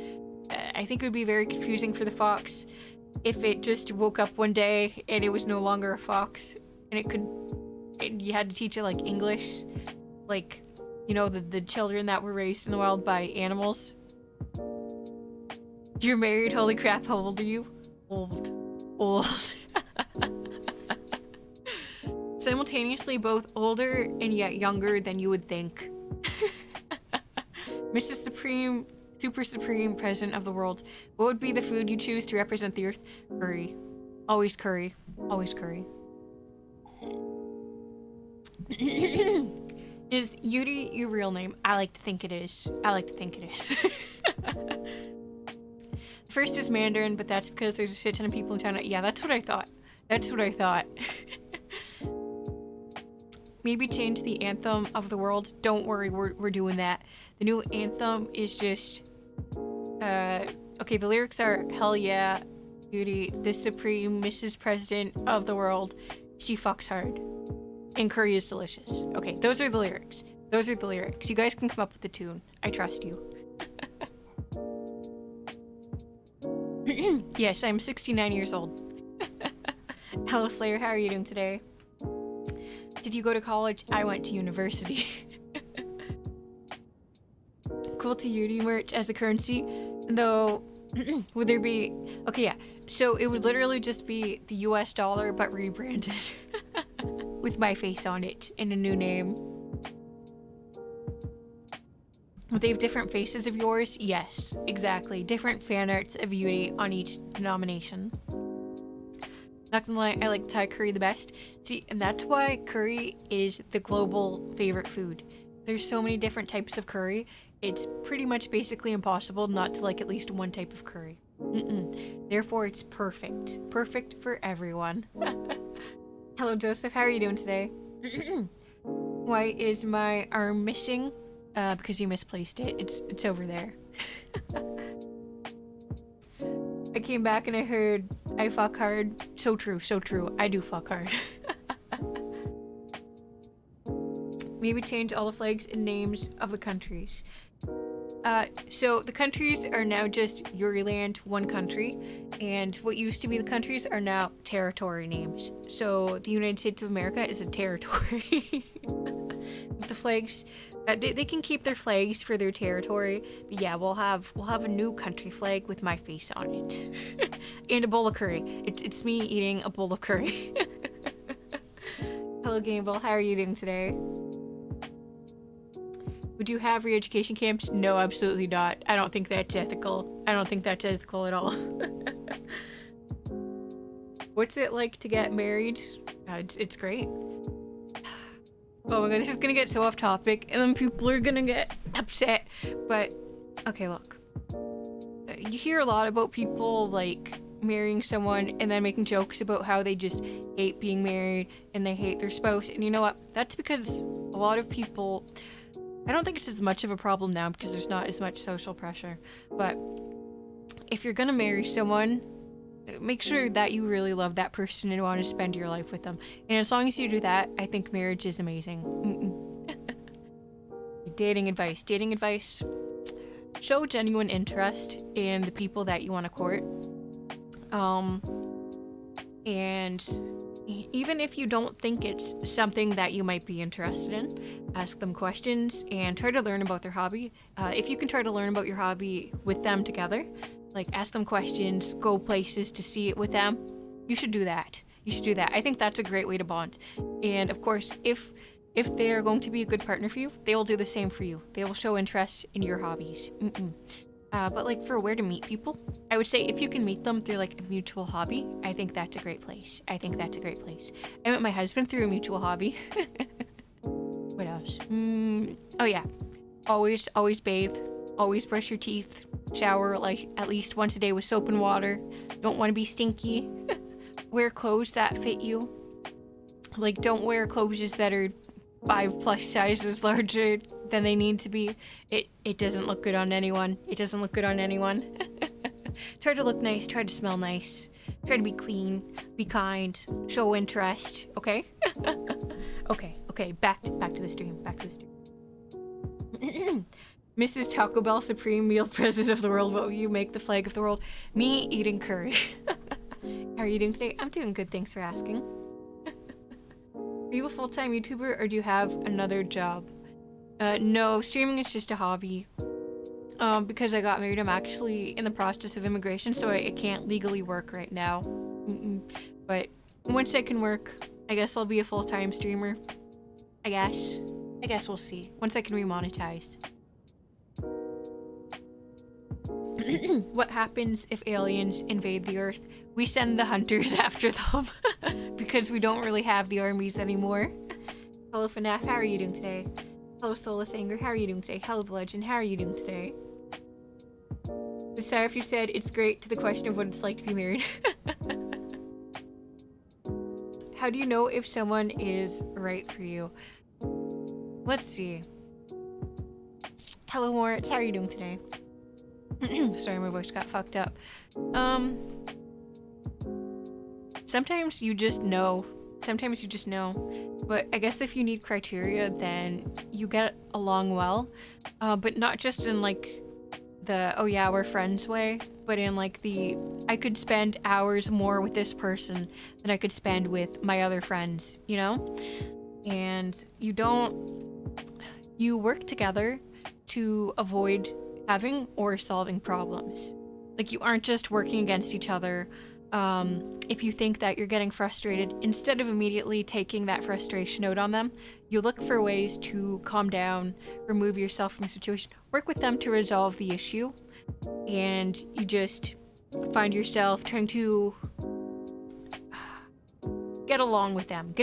I think it would be very confusing for the fox if it just woke up one day and it was no longer a fox, and you had to teach it like English, like, you know, the children that were raised in the wild by animals. You're married? Holy crap, how old are you? Old. Simultaneously both older and yet younger than you would think. Mrs. Supreme, Super Supreme President of the world, what would be the food you choose to represent the earth? Curry. Always curry. Always curry. Is Yudi your real name? I like to think it is. I like to think it is. First is Mandarin, but that's because there's a shit ton of people in China. Yeah, that's what I thought. That's what I thought. Maybe change the anthem of the world. Don't worry, we're doing that. The new anthem is just... okay, the lyrics are, hell yeah, Beauty, the supreme Mrs. President of the world. She fucks hard. And curry is delicious. Okay, those are the lyrics. Those are the lyrics. You guys can come up with the tune. I trust you. Yes, I'm 69 years old. Hello Slayer, how are you doing today? Did you go to college? I went to university. Cool to uni merch as a currency, though. Would there be... Okay, yeah. So it would literally just be the US dollar, but rebranded. With my face on it, and a new name. Would they have different faces of yours? Yes, exactly. Different fan arts of Uni on each denomination. Not gonna lie, I like Thai curry the best. See, and that's why curry is the global favorite food. There's so many different types of curry. It's pretty much basically impossible not to like at least one type of curry. Therefore, it's perfect. Perfect for everyone. Hello, Joseph. How are you doing today? Why is my arm missing? Because you misplaced it. It's over there. I came back and I heard I fuck hard. So true, so true. I do fuck hard. Maybe change all the flags and names of the countries. So the countries are now just Uriland, one country, and what used to be the countries are now territory names. So the United States of America is a territory. The flags, they can keep their flags for their territory, but yeah, we'll have a new country flag with my face on it, and a bowl of curry. It's me eating a bowl of curry. Hello, Gamble. How are you doing today? Would you have re-education camps? No, absolutely not. I don't think that's ethical. I don't think that's ethical at all. What's it like to get married? It's great. Oh my god, this is gonna get so off topic, and then people are gonna get upset. But, okay, look. You hear a lot about people, like, marrying someone and then making jokes about how they just hate being married and they hate their spouse. And you know what? That's because a lot of people... I don't think it's as much of a problem now because there's not as much social pressure. But if you're gonna marry someone, make sure that you really love that person and want to spend your life with them. And as long as you do that, I think marriage is amazing. Dating advice. Dating advice. Show genuine interest in the people that you want to court. And even if you don't think it's something that you might be interested in, ask them questions and try to learn about their hobby. If you can try to learn about your hobby with them together, like ask them questions, go places to see it with them, you should do that. You should do that. I think that's a great way to bond. And of course, if they're going to be a good partner for you, they will do the same for you. They will show interest in your hobbies. But like for where to meet people, I would say if you can meet them through like a mutual hobby, I think that's a great place. I think that's a great place. I met my husband through a mutual hobby. What else? Oh yeah. Always bathe. Always brush your teeth. Shower like at least once a day with soap and water. Don't want to be stinky. Wear clothes that fit you. Like don't wear clothes that are 5+ sizes larger than they need to be. It doesn't look good on anyone. It doesn't look good on anyone. Try to look nice, try to smell nice, try to be clean, be kind, show interest, okay? Okay, back to the stream, Mrs. Taco Bell Supreme Meal President of the World, what will you make the flag of the world? Me eating curry. How are you doing today? I'm doing good, thanks for asking. Are you a full-time YouTuber or do you have another job? No, streaming is just a hobby. Because I got married, I'm actually in the process of immigration, so I can't legally work right now. But once I can work, I guess I'll be a full-time streamer. I guess we'll see. Once I can remonetize. What happens if aliens invade the Earth? We send the hunters after them. Because we don't really have the armies anymore. Hello FNAF, how are you doing today? Hello Soulless Anger, how are you doing today? Hello The Legend, how are you doing today? Sorry if you said it's great to the question of what it's like to be married. How do you know if someone is right for you? Let's see. Hello Moritz, how are you doing today? Sorry, my voice got fucked up. Sometimes you just know. But I guess if you need criteria, then you get along well. But not just in like oh yeah, we're friends way, but in like I could spend hours more with this person than I could spend with my other friends, you know? And you work together to avoid having or solving problems. Like, you aren't just working against each other. If you think that you're getting frustrated, instead of immediately taking that frustration out on them, you look for ways to calm down, remove yourself from the situation, work with them to resolve the issue, and you just find yourself trying to get along with them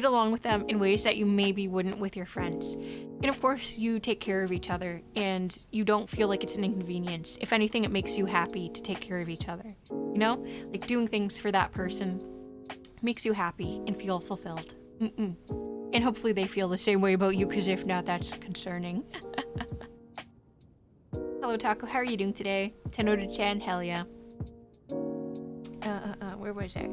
in ways that you maybe wouldn't with your friends. And of course, you take care of each other, and you don't feel like it's an inconvenience. If anything, it makes you happy to take care of each other. You know? Like, doing things for that person makes you happy and feel fulfilled. And hopefully they feel the same way about you, because if not, that's concerning. Hello, Taco. How are you doing today? 10 out of 10? Hell yeah. Where was I?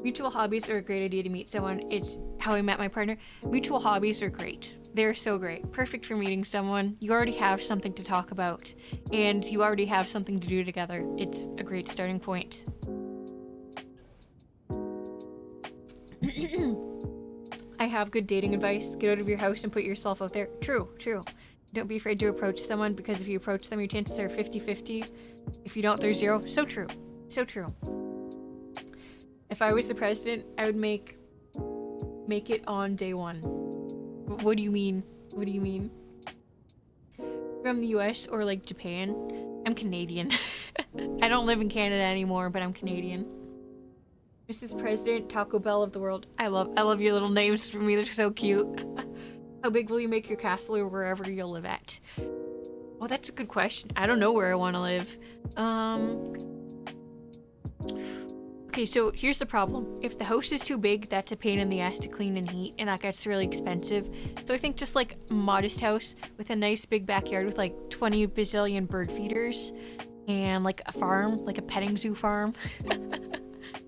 Mutual hobbies are a great idea to meet someone. It's how I met my partner. Mutual hobbies are great. They're so great. Perfect for meeting someone. You already have something to talk about, and you already have something to do together. It's a great starting point. I have good dating advice. Get out of your house and put yourself out there. True. Don't be afraid to approach someone, because if you approach them, your chances are 50-50. If you don't, they're 0. So true. If I was the president, I would make it on day 1. What do you mean? From the US or like Japan? I'm Canadian. I don't live in Canada anymore, but I'm Canadian. Mrs. President, Taco Bell of the world. I love your little names for me. They're so cute. How big will you make your castle, or wherever you'll live at? Oh, that's a good question. I don't know where I want to live. Okay, so here's the problem. If the house is too big, that's a pain in the ass to clean and heat, and that gets really expensive. So I think just like a modest house with a nice big backyard with like 20 bazillion bird feeders and like a farm, like a petting zoo farm.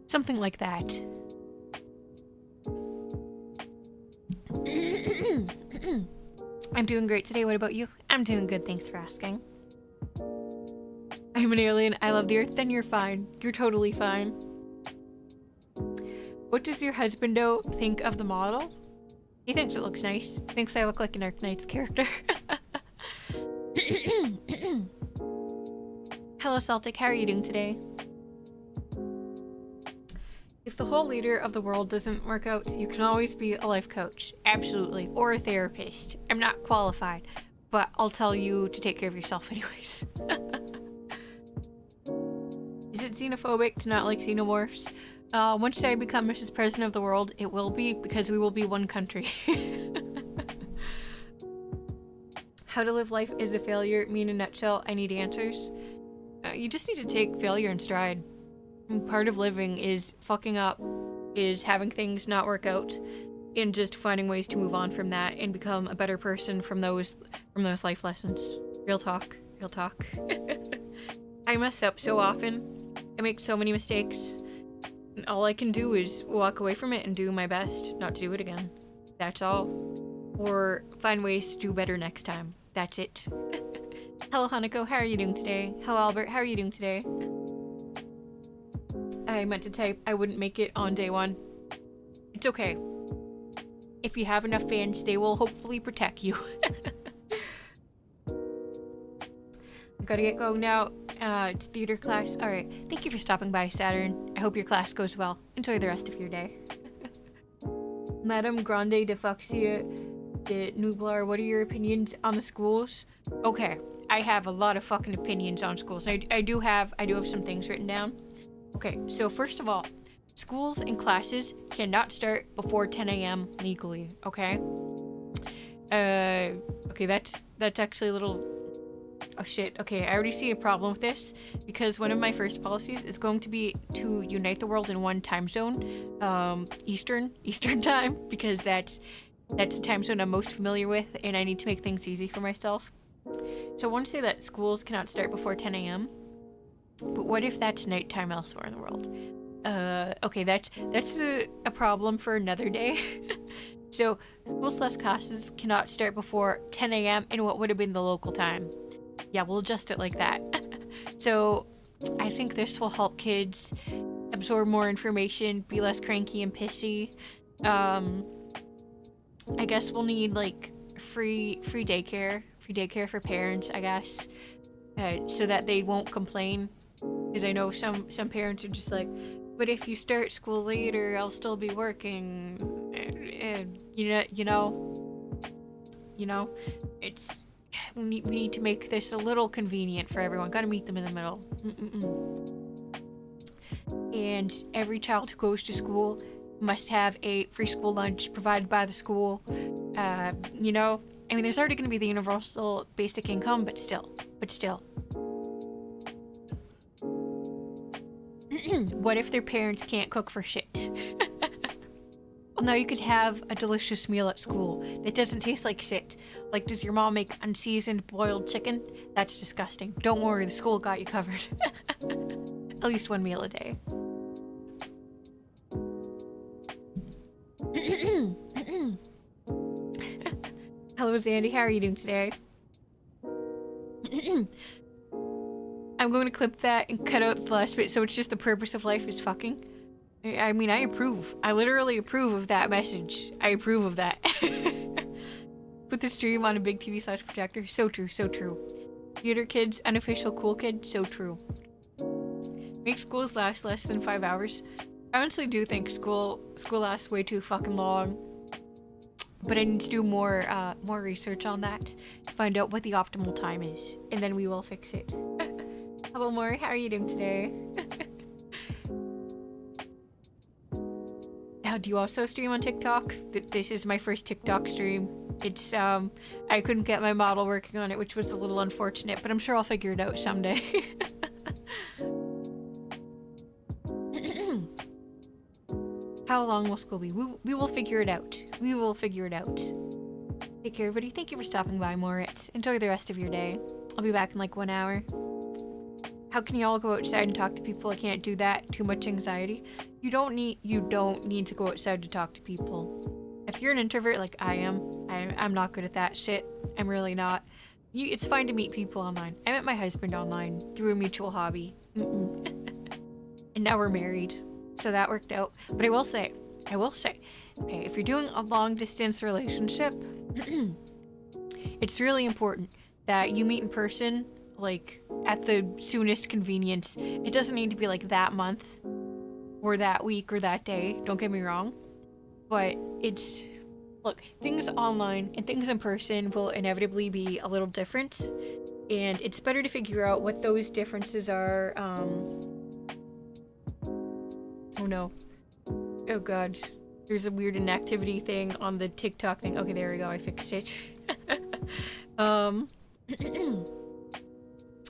Something like that. I'm doing great today. What about you? I'm doing good. Thanks for asking. I'm an alien. I love the earth. Then you're fine. You're totally fine. What does your husbando think of the model? He thinks it looks nice. He thinks I look like an Arknight's character. Hello, Celtic. How are you doing today? If the whole leader of the world doesn't work out, you can always be a life coach. Absolutely. Or a therapist. I'm not qualified, but I'll tell you to take care of yourself anyways. Is it xenophobic to not like xenomorphs? Once I become Mrs. President of the world, it will be, because we will be one country. How to live life is a failure. Me in a nutshell, I need answers. You just need to take failure in stride. Part of living is fucking up, is having things not work out, and just finding ways to move on from that and become a better person from those life lessons. Real talk. I mess up so often. I make so many mistakes. And all I can do is walk away from it and do my best not to do it again. That's all. Or find ways to do better next time. That's it. Hello, Hanako. How are you doing today? Hello, Albert. How are you doing today? I meant to type, I wouldn't make it on day 1. It's okay. If you have enough fans, they will hopefully protect you. I gotta get going now. It's theater class. Alright, thank you for stopping by, Saturn. I hope your class goes well. Enjoy the rest of your day. Madame Grande de Foxia de Nublar, what are your opinions on the schools? Okay, I have a lot of fucking opinions on schools. I do have some things written down. Okay, so first of all, schools and classes cannot start before 10 a.m. legally, okay? Okay, that's actually a little... Oh shit, okay, I already see a problem with this, because one of my first policies is going to be to unite the world in one time zone, Eastern time, because that's the time zone I'm most familiar with, and I need to make things easy for myself. So I want to say that schools cannot start before 10 a.m., but what if that's nighttime elsewhere in the world? Okay, that's a problem for another day. So, school/classes cannot start before 10 a.m. in what would have been the local time. Yeah, we'll adjust it like that. So I think this will help kids absorb more information, be less cranky and pissy. I guess we'll need like free daycare for parents, I guess, so that they won't complain. Because I know some parents are just like, but if you start school later, I'll still be working. You know, it's we need to make this a little convenient for everyone. Gotta meet them in the middle. And every child who goes to school must have a free school lunch provided by the school. You know, I mean, there's already going to be the universal basic income, but still. What if their parents can't cook for shit? Well, now you could have a delicious meal at school that doesn't taste like shit. Like, does your mom make unseasoned boiled chicken? That's disgusting. Don't worry, the school got you covered. At least one meal a day. Hello, Zandy. How are you doing today? I'm going to clip that and cut out the last bit, so it's just the purpose of life is fucking. I mean, I approve. I literally approve of that message. I approve of that. Put the stream on a big TV/projector. So true, so true. Theater kids, unofficial cool kid, so true. Make schools last less than 5 hours. I honestly do think school lasts way too fucking long. But I need to do more research on that to find out what the optimal time is, and then we will fix it. Hello, Maury. How are you doing today? Now, do you also stream on TikTok? This is my first TikTok stream. It's I couldn't get my model working on it, which was a little unfortunate, but I'm sure I'll figure it out someday. How long will school be? We will figure it out. We will figure it out. Take care, everybody. Thank you for stopping by, Moritz. Enjoy the rest of your day. I'll be back in like 1 hour. How can you all go outside and talk to people? I can't do that. Too much anxiety. You don't need to go outside to talk to people. If you're an introvert like I am, I'm not good at that shit. I'm really not. It's fine to meet people online. I met my husband online through a mutual hobby. And now we're married. So that worked out. But I will say, okay, if you're doing a long distance relationship, it's really important that you meet in person, like at the soonest convenience. It doesn't need to be like that month or that week or that day, don't get me wrong. But look, things online and things in person will inevitably be a little different. And it's better to figure out what those differences are. Oh no. Oh god. There's a weird inactivity thing on the TikTok thing. Okay, there we go. I fixed it.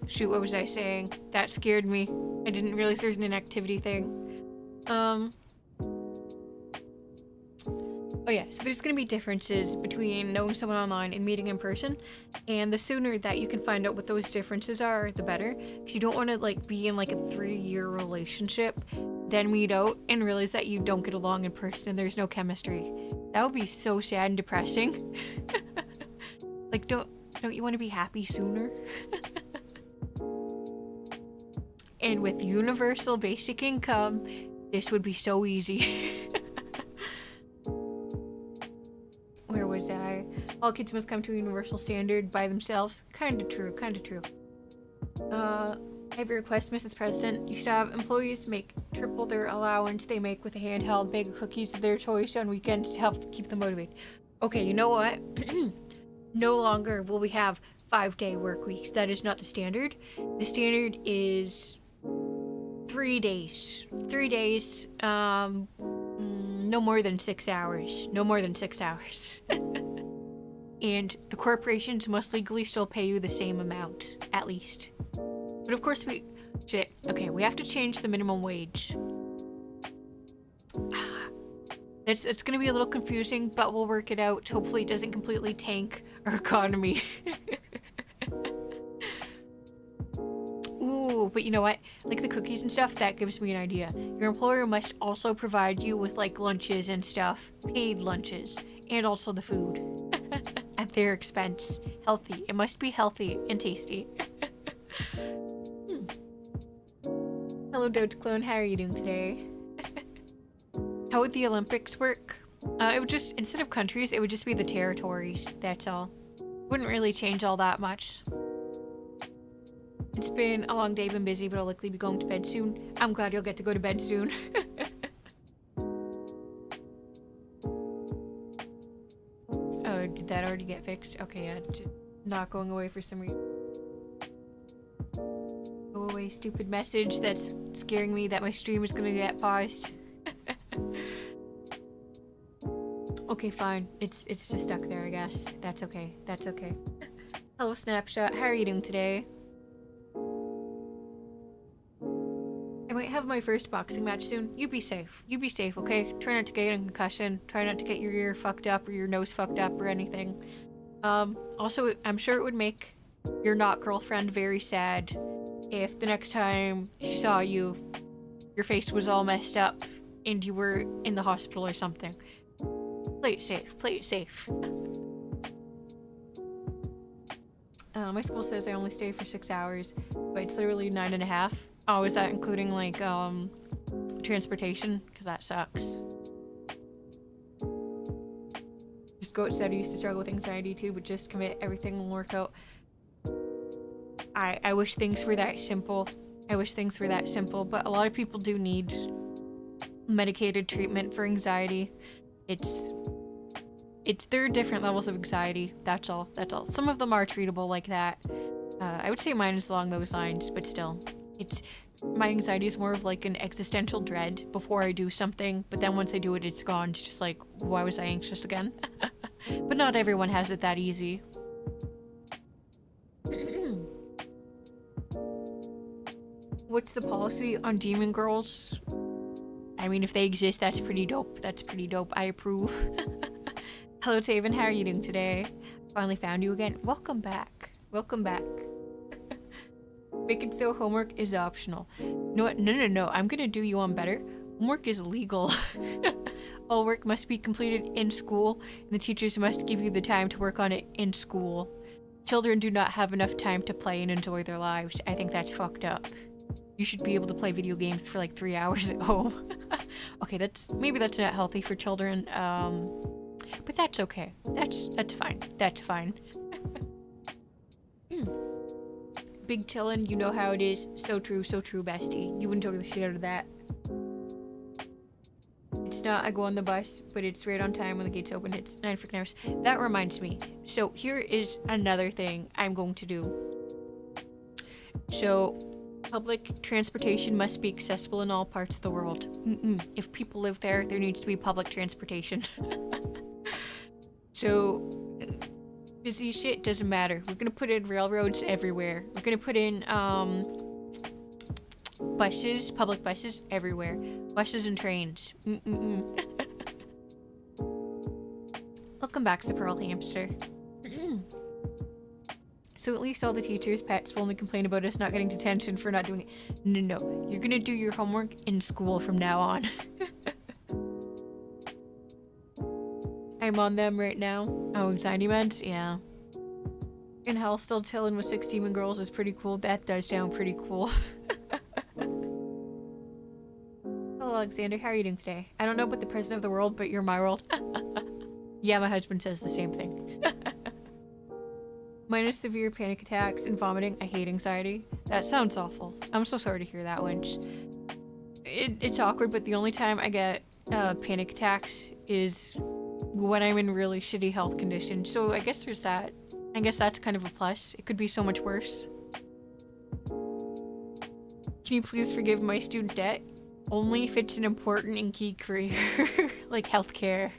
Shoot, what was I saying? That scared me. I didn't realize there's an inactivity thing. Oh yeah, so there's gonna be differences between knowing someone online and meeting in person, and the sooner that you can find out what those differences are, the better. Because you don't want to like be in like a 3-year relationship, then meet out and realize that you don't get along in person and there's no chemistry. That would be so sad and depressing. Like, don't you want to be happy sooner? And with universal basic income, this would be so easy. Where was I? All kids must come to a universal standard by themselves. Kinda true. I have a request, Mrs. President. You should have employees make triple their allowance they make with a handheld bag of cookies of their choice on weekends to help keep them motivated. Okay, you know what? No longer will we have 5-day work weeks. That is not the standard. The standard is 3 days. 3 days, no more than 6 hours. No more than 6 hours. And the corporations must legally still pay you the same amount, at least. But of course we have to change the minimum wage. It's gonna be a little confusing, but we'll work it out. Hopefully it doesn't completely tank our economy. Ooh, but you know what? Like the cookies and stuff, that gives me an idea. Your employer must also provide you with like lunches and stuff. Paid lunches. And also the food. At their expense. Healthy. It must be healthy and tasty. Hello, Doge Clone. How are you doing today? How would the Olympics work? It would just, instead of countries, it would just be the territories. That's all. Wouldn't really change all that much. It's been a long day, been busy, but I'll likely be going to bed soon. I'm glad you'll get to go to bed soon. Oh, did that already get fixed? Okay, yeah, just not going away for some reason. Go away, stupid message that's scaring me that my stream is gonna get paused. Okay, fine. It's just stuck there, I guess. That's okay. That's okay. Hello, Snapshot. How are you doing today? I might have my first boxing match soon. You be safe. You be safe, okay? Try not to get a concussion. Try not to get your ear fucked up or your nose fucked up or anything. Also, I'm sure it would make your not girlfriend very sad if the next time she saw you, your face was all messed up and you were in the hospital or something. Play it safe. Play it safe. My school says I only stay for 6 hours, but it's literally 9.5. Oh, is that including, like, transportation? Because that sucks. Just go outside. I used to struggle with anxiety too, but just commit. Everything will work out. I wish things were that simple. I wish things were that simple, but a lot of people do need medicated treatment for anxiety. There are different levels of anxiety. That's all. That's all. Some of them are treatable like that. I would say mine is along those lines, but still. My anxiety is more of like an existential dread before I do something, but then once I do it, it's gone. It's just like, why was I anxious again? But not everyone has it that easy. What's the policy on demon girls? I mean, if they exist, that's pretty dope. That's pretty dope. I approve. Hello, Taven. How are you doing today? Finally found you again. Welcome back. Welcome back. Making so homework is optional. You know what? No. I'm gonna do you one better. Homework is legal. All work must be completed in school, and the teachers must give you the time to work on it in school. Children do not have enough time to play and enjoy their lives. I think that's fucked up. You should be able to play video games for like 3 hours at home. Okay, maybe that's not healthy for children. But that's okay. That's fine. That's fine. Big chillin', you know how it is. So true, bestie. You enjoy the shit out of that. It's not I go on the bus, but it's right on time when the gates open. It's 9 freaking hours. That reminds me. So here is another thing I'm going to do. So, public transportation must be accessible in all parts of the world. If people live there needs to be public transportation. So, busy shit doesn't matter. We're gonna put in railroads everywhere. We're gonna put in, buses, public buses everywhere. Buses and trains. Welcome back, the Pearl Hamster. So at least all the teachers' pets will only complain about us not getting detention for not doing it. No. You're gonna do your homework in school from now on. I'm on them right now. Oh, anxiety meds? Yeah. In hell, still chilling with 6 demon girls is pretty cool. That does sound pretty cool. Hello, Alexander. How are you doing today? I don't know about the president of the world, but you're my world. Yeah, my husband says the same thing. Minus severe panic attacks and vomiting. I hate anxiety. That sounds awful. I'm so sorry to hear that, Winch. It's awkward, but the only time I get panic attacks is when I'm in really shitty health conditions. So I guess there's that. I guess that's kind of a plus. It could be so much worse. Can you please forgive my student debt? Only if it's an important and key career, like healthcare.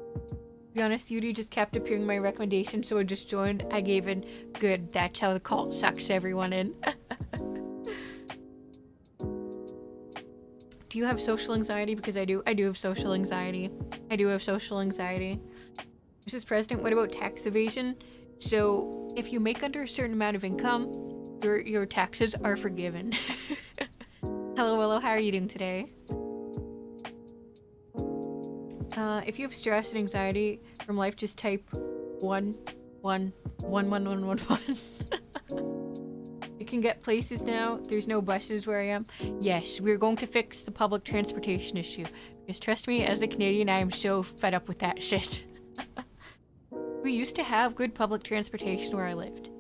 To be honest, Yudi just kept appearing my recommendation, so I just joined. I gave in. Good, that's how the cult sucks everyone in. Do you have social anxiety? Because I do. I do have social anxiety. Mrs. President, what about tax evasion? So, if you make under a certain amount of income, your taxes are forgiven. Hello, how are you doing today? If you have stress and anxiety from life, just type 1111111. You can get places now. There's no buses where I am. Yes, we're going to fix the public transportation issue. Because trust me, as a Canadian, I am so fed up with that shit. We used to have good public transportation where I lived.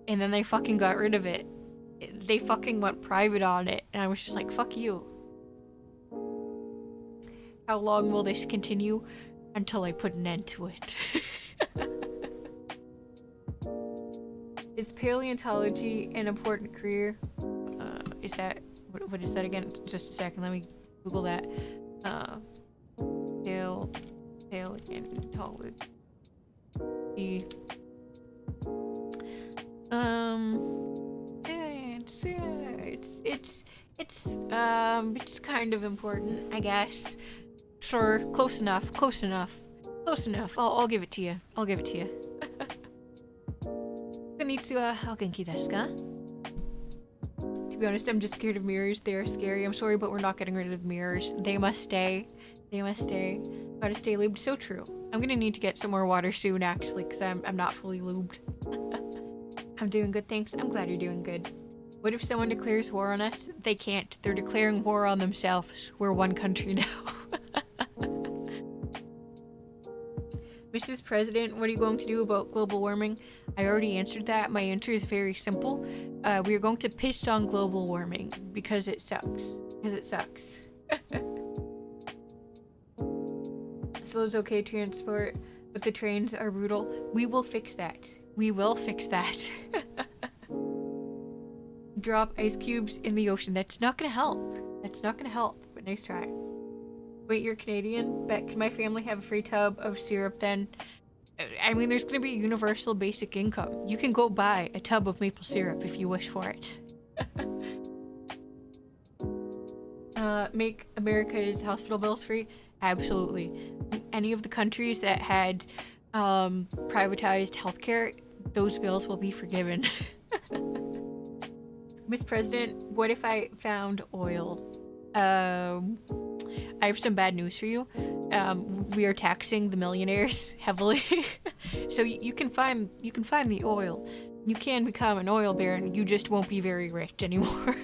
And then they fucking got rid of it. They fucking went private on it. And I was just like, fuck you. How long will this continue? Until I put an end to it. Is paleontology an important career? Is that... What is that again? Just a second, let me Google that. Paleontology. It's kind of important, I guess. Sure, close enough. I'll give it to you. Konnichiwa, how genki desu ka? To be honest, I'm just scared of mirrors. They are scary. I'm sorry, but we're not getting rid of the mirrors. They must stay. Gotta stay lubed. So true. I'm gonna need to get some more water soon, actually, because I'm not fully lubed. I'm doing good, thanks. I'm glad you're doing good. What if someone declares war on us? They can't. They're declaring war on themselves. We're one country now. Mrs. President, what are you going to do about global warming? I already answered that. My answer is very simple. We are going to piss on global warming because it sucks. Slow is okay transport, but the trains are brutal. We will fix that. Drop ice cubes in the ocean. That's not gonna help. But nice try. Wait, you're Canadian? Bet, can my family have a free tub of syrup then? I mean, there's gonna be a universal basic income. You can go buy a tub of maple syrup if you wish for it. Make America's hospital bills free? Absolutely. Any of the countries that had privatized healthcare, those bills will be forgiven. Miss President, what if I found oil? I have some bad news for you. We are taxing the millionaires heavily. So you can find the oil. You can become an oil baron, you just won't be very rich anymore.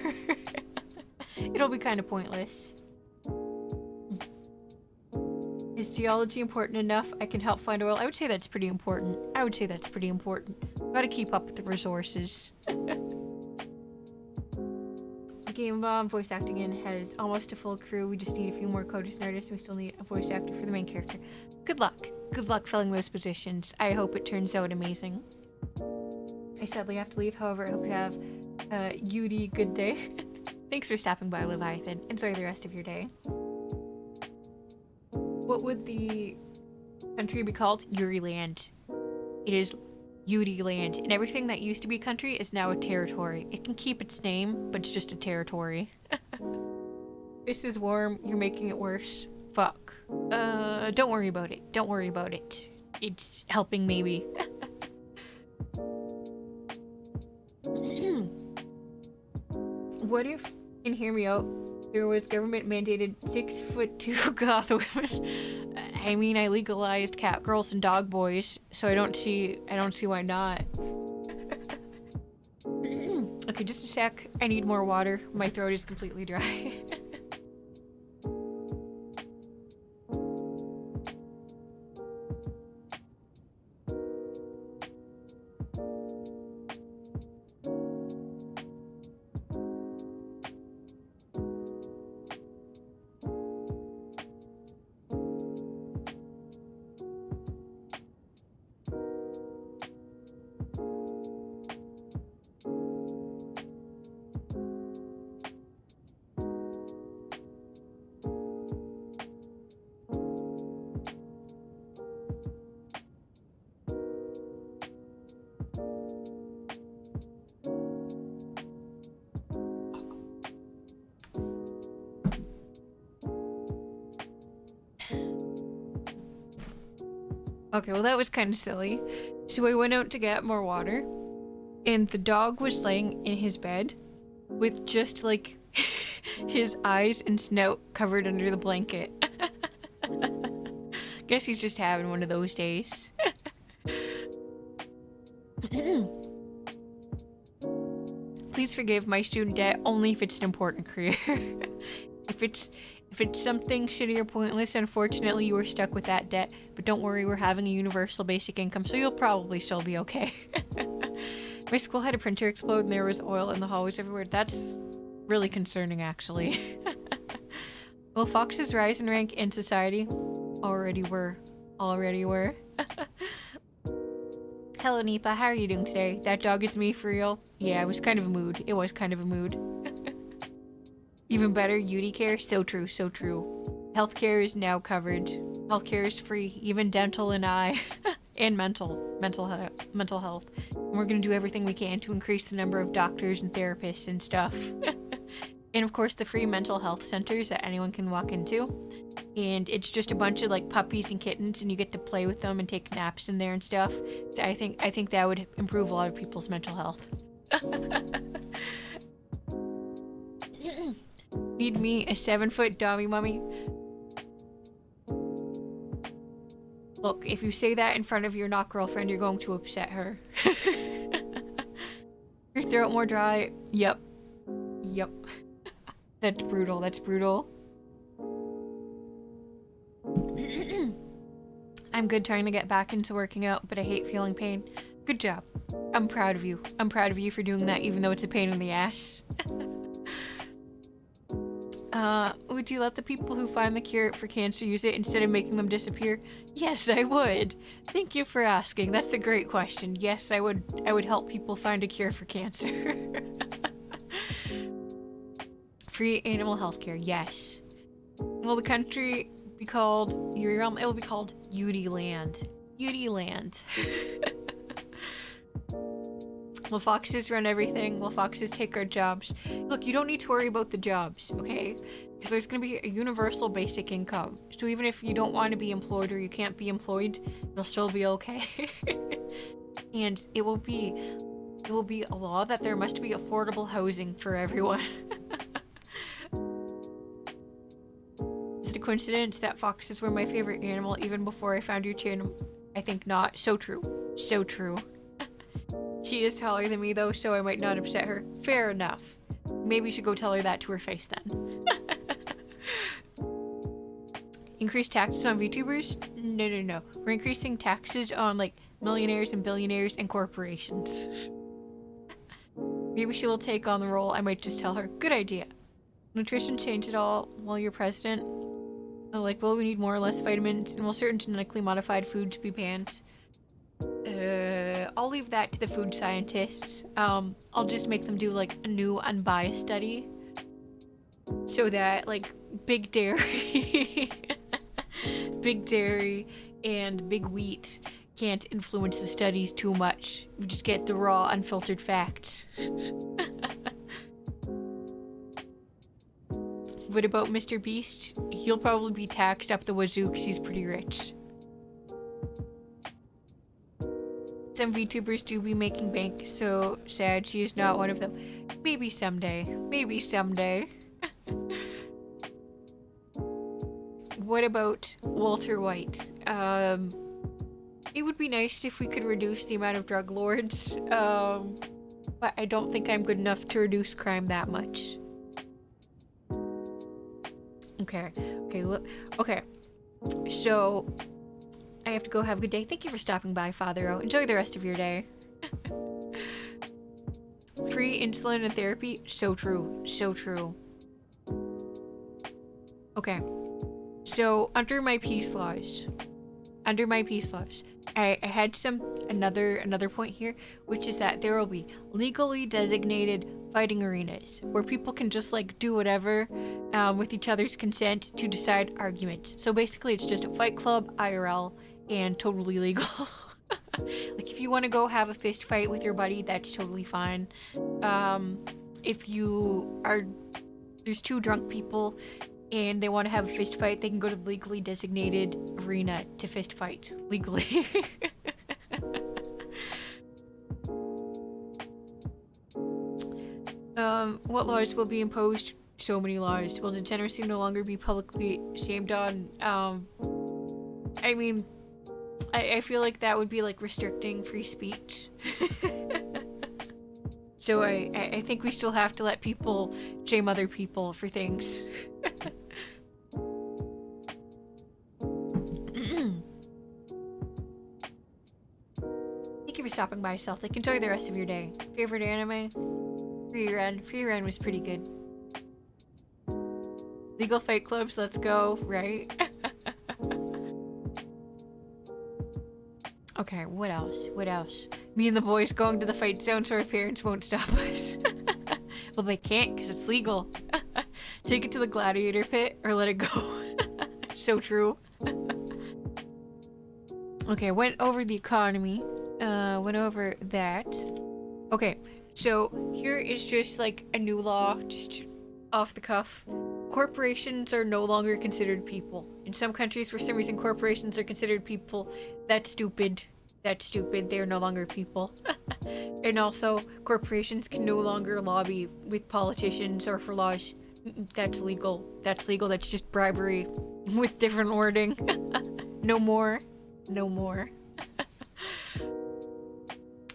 It'll be kind of pointless. Is geology important enough? I can help find oil. I would say that's pretty important. Gotta keep up with the resources. Game Bomb voice acting in has almost a full crew. We just need a few more coders and artists, and we still need a voice actor for the main character. Good luck filling those positions. I hope it turns out amazing. I sadly have to leave, however I hope you have a Yudi good day. Thanks for stopping by, Leviathan. Enjoy the rest of your day. What would the country be called? Yuriland. It is Yudi land, and everything that used to be country is now a territory. It can keep its name, but it's just a territory. This is warm, you're making it worse. Fuck. Don't worry about it. It's helping, maybe. What if, and hear me out, there was government mandated 6'2" goth women? I mean, I legalized cat girls and dog boys, so I don't see why not. Okay, just a sec. I need more water. My throat is completely dry. Okay, well that was kind of silly. So I went out to get more water, and the dog was laying in his bed with just like his eyes and snout covered under the blanket. Guess he's just having one of those days. Please forgive my student debt only if it's an important career. If it's something shitty or pointless, unfortunately you are stuck with that debt. But don't worry, we're having a universal basic income, so you'll probably still be okay. My school had a printer explode and there was oil in the hallways everywhere. That's really concerning, actually. Will foxes rise in rank in society? Already were. Already were. Hello, Nipa. How are you doing today? That dog is me for real? Yeah, it was kind of a mood. It was kind of a mood. Even better, Yudi care. So true, so true. Healthcare is now covered. Healthcare is free, even dental and eye, and mental health. And we're gonna do everything we can to increase the number of doctors and therapists and stuff. And of course, the free mental health centers that anyone can walk into. And it's just a bunch of like puppies and kittens, and you get to play with them and take naps in there and stuff. So I think that would improve a lot of people's mental health. Need me a 7-foot dummy mummy? Look, if you say that in front of your not girlfriend, you're going to upset her. Your throat more dry? Yep. Yep. That's brutal. That's brutal. I'm good trying to get back into working out, but I hate feeling pain. Good job. I'm proud of you. I'm proud of you for doing that, even though it's a pain in the ass. Would you let the people who find the cure for cancer use it instead of making them disappear? Yes, I would. Thank you for asking. That's a great question. Yes, I would help people find a cure for cancer. Free animal healthcare, yes. Will the country be called your realm? It will be called Yudi Land. Yudi Land. Will foxes run everything? Will foxes take our jobs? Look, you don't need to worry about the jobs, okay? Because there's going to be a universal basic income. So even if you don't want to be employed or you can't be employed, you'll still be okay. And it will be a law that there must be affordable housing for everyone. Is it a coincidence that foxes were my favorite animal even before I found your channel? I think not. So true. So true. She is taller than me though, so I might not upset her. Fair enough. Maybe you should go tell her that to her face then. Increase taxes on VTubers? No. We're increasing taxes on like millionaires and billionaires and corporations. Maybe she will take on the role. I might just tell her. Good idea. Nutrition change at all while you're president? Like, will we need more or less vitamins? And will certain genetically modified foods be banned? I'll leave that to the food scientists. I'll just make them do like a new unbiased study so that like big dairy and big wheat can't influence the studies too much. We just get the raw unfiltered facts. What about Mr. Beast? He'll probably be taxed up the wazoo because he's pretty rich. Some VTubers do be making bank, so sad she is not one of them. Maybe someday. Maybe someday. What about Walter White? It would be nice if we could reduce the amount of drug lords, but I don't think I'm good enough to reduce crime that much. Okay, so I have to go. Have a good day. Thank you for stopping by, Father O. Enjoy the rest of your day. Free insulin and therapy? So true. So true. Okay. So, under my peace laws, I had another point here, which is that there will be legally designated fighting arenas where people can just like do whatever with each other's consent to decide arguments. So basically it's just a fight club IRL and totally legal. Like if you want to go have a fist fight with your buddy, that's totally fine. If there's two drunk people and they want to have a fist fight, they can go to the legally designated arena to fist fight legally. What laws will be imposed? So many laws. Will degeneracy no longer be publicly shamed on? I mean, I feel like that would be like restricting free speech. So I think we still have to let people shame other people for things. Thank you for stopping by, Celtic. Enjoy the rest of your day. Favorite anime? Free Run was pretty good. Legal fight clubs, let's go, right? Okay, what else? What else? Me and the boys going to the fight zone so our parents won't stop us. Well, they can't because it's legal. Take it to the gladiator pit or let it go. So true. Okay, went over the economy. Went over that. Okay, so here is just like a new law, just off the cuff. Corporations are no longer considered people. In some countries, for some reason, corporations are considered people. That's stupid. That's stupid. They're no longer people. And also, corporations can no longer lobby with politicians or for laws. That's legal. That's legal. That's just bribery with different wording. No more. No more.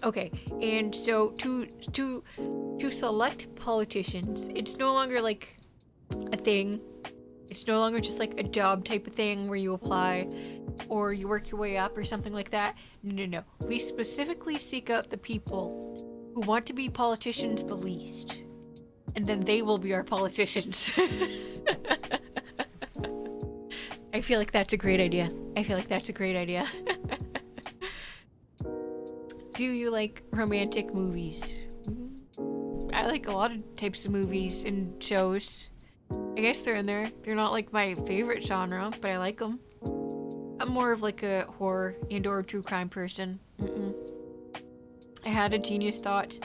Okay, and so to select politicians, it's no longer like a thing. It's no longer just like a job type of thing where you apply or you work your way up or something like that. No. We specifically seek out the people who want to be politicians the least. And then they will be our politicians. I feel like that's a great idea. Do you like romantic movies? I like a lot of types of movies and shows. I guess they're in there. They're not like my favorite genre, but I like them. I'm more of like a horror and or true crime person. I had a genius thought.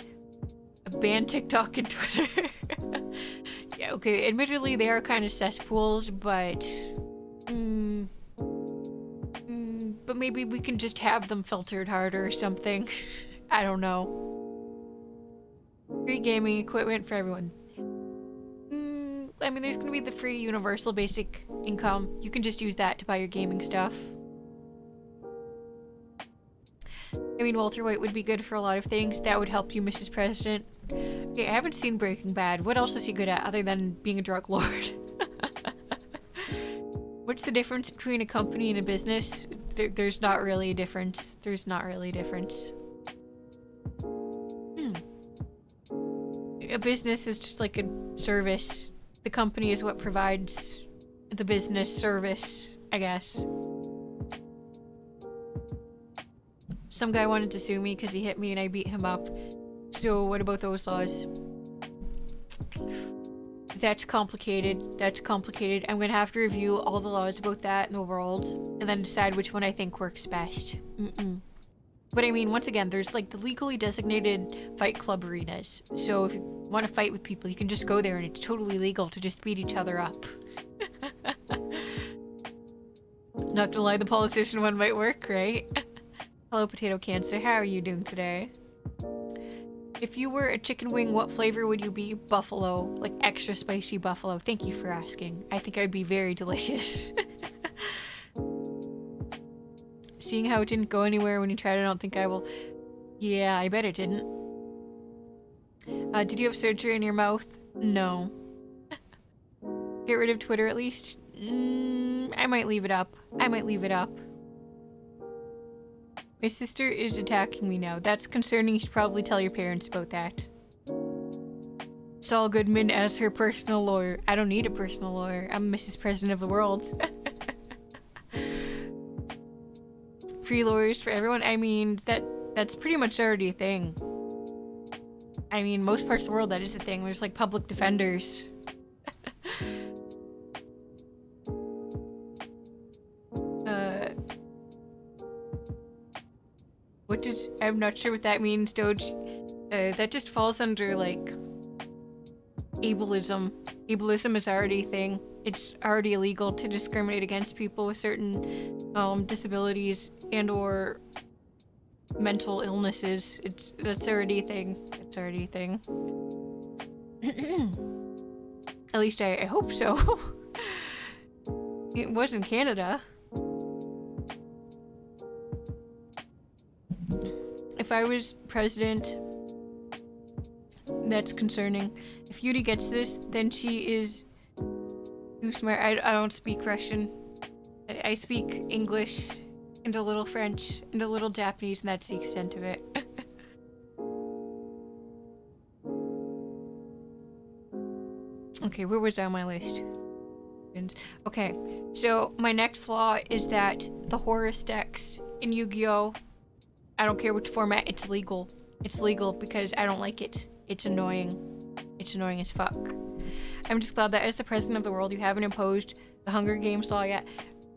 Ban TikTok and Twitter. Yeah, okay, admittedly they are kind of cesspools, but but maybe we can just have them filtered harder or something. I don't know. Free gaming equipment for everyone. I mean, there's gonna be the free universal basic income. You can just use that to buy your gaming stuff. I mean, Walter White would be good for a lot of things. That would help you, Mrs. President. Okay, I haven't seen Breaking Bad. What else is he good at other than being a drug lord? What's the difference between a company and a business? There's not really a difference. A business is just like a service. The company is what provides the business service, I guess. Some guy wanted to sue me because he hit me and I beat him up. So what about those laws? That's complicated. I'm gonna have to review all the laws about that in the world and then decide which one I think works best. But I mean, once again, there's like the legally designated fight club arenas. So if you want to fight with people, you can just go there and it's totally legal to just beat each other up. Not gonna lie, the politician one might work, right? Hello, Potato Cancer. How are you doing today? If you were a chicken wing, what flavor would you be? Buffalo. Like extra spicy buffalo. Thank you for asking. I think I'd be very delicious. Seeing how it didn't go anywhere when you tried, I don't think I will. Yeah, I bet it didn't. Did you have surgery in your mouth? No. Get rid of Twitter at least? I might leave it up. My sister is attacking me now. That's concerning. You should probably tell your parents about that. Saul Goodman as her personal lawyer. I don't need a personal lawyer. I'm Mrs. President of the world. Free lawyers for everyone? I mean, that's pretty much already a thing. I mean, most parts of the world, that is a thing. There's like public defenders. I'm not sure what that means, Doge. That just falls under, like, ableism. Ableism is already a thing. It's already illegal to discriminate against people with certain, disabilities and or mental illnesses. That's already a thing. At least I hope so. It was in Canada. if I was president, that's concerning. If Yuri gets this, then she is too smart. I don't speak Russian. I speak English and a little French and a little Japanese, and that's the extent of it. Okay, where was I on my list? Okay, so my next law is that the Horus decks in Yu-Gi-Oh! I don't care which format, it's legal. It's legal because I don't like it. It's annoying. It's annoying as fuck. I'm just glad that as the president of the world, you haven't imposed the Hunger Games law yet.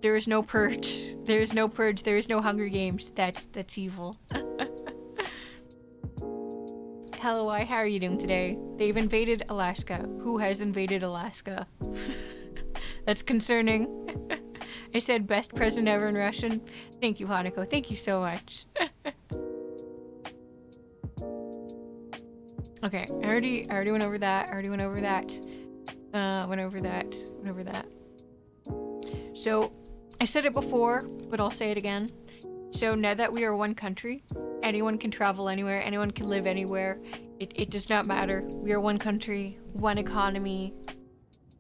There is no purge. There is no purge. There is no Hunger Games. That's evil. Hello, how are you doing today? They've invaded Alaska. Who has invaded Alaska? That's concerning. I said best president ever in Russian. Thank you, Hanako. Thank you so much. Okay, I already went over that. Went over that. So, I said it before, but I'll say it again. So now that we are one country, anyone can travel anywhere, anyone can live anywhere. It does not matter. We are one country, one economy,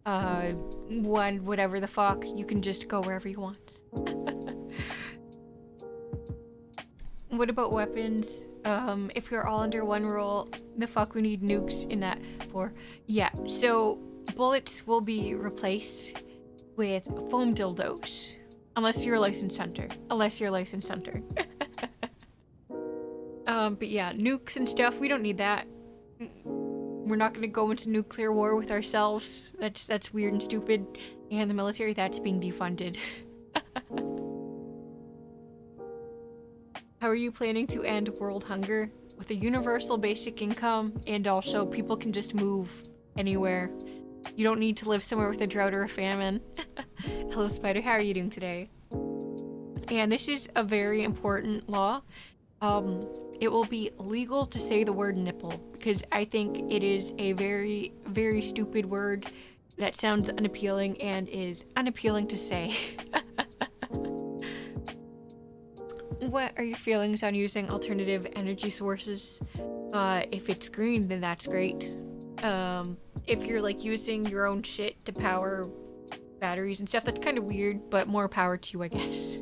one whatever the fuck. You can just go wherever you want. What about weapons? If we're all under one rule, the fuck we need nukes in that for? Yeah, so bullets will be replaced with foam dildos. Unless you're a licensed hunter. But yeah, nukes and stuff, we don't need that. We're not gonna go into nuclear war with ourselves. That's weird and stupid. And the military, that's being defunded. How are you planning to end world hunger? With a universal basic income, and also people can just move anywhere. You don't need to live somewhere with a drought or a famine. Hello, Spider. How are you doing today? And this is a very important law. It will be legal to say the word nipple, because I think it is a very, very stupid word that sounds unappealing and is unappealing to say. What are your feelings on using alternative energy sources? If it's green, then that's great. If you're like using your own shit to power batteries and stuff, that's kind of weird, but more power to you, I guess.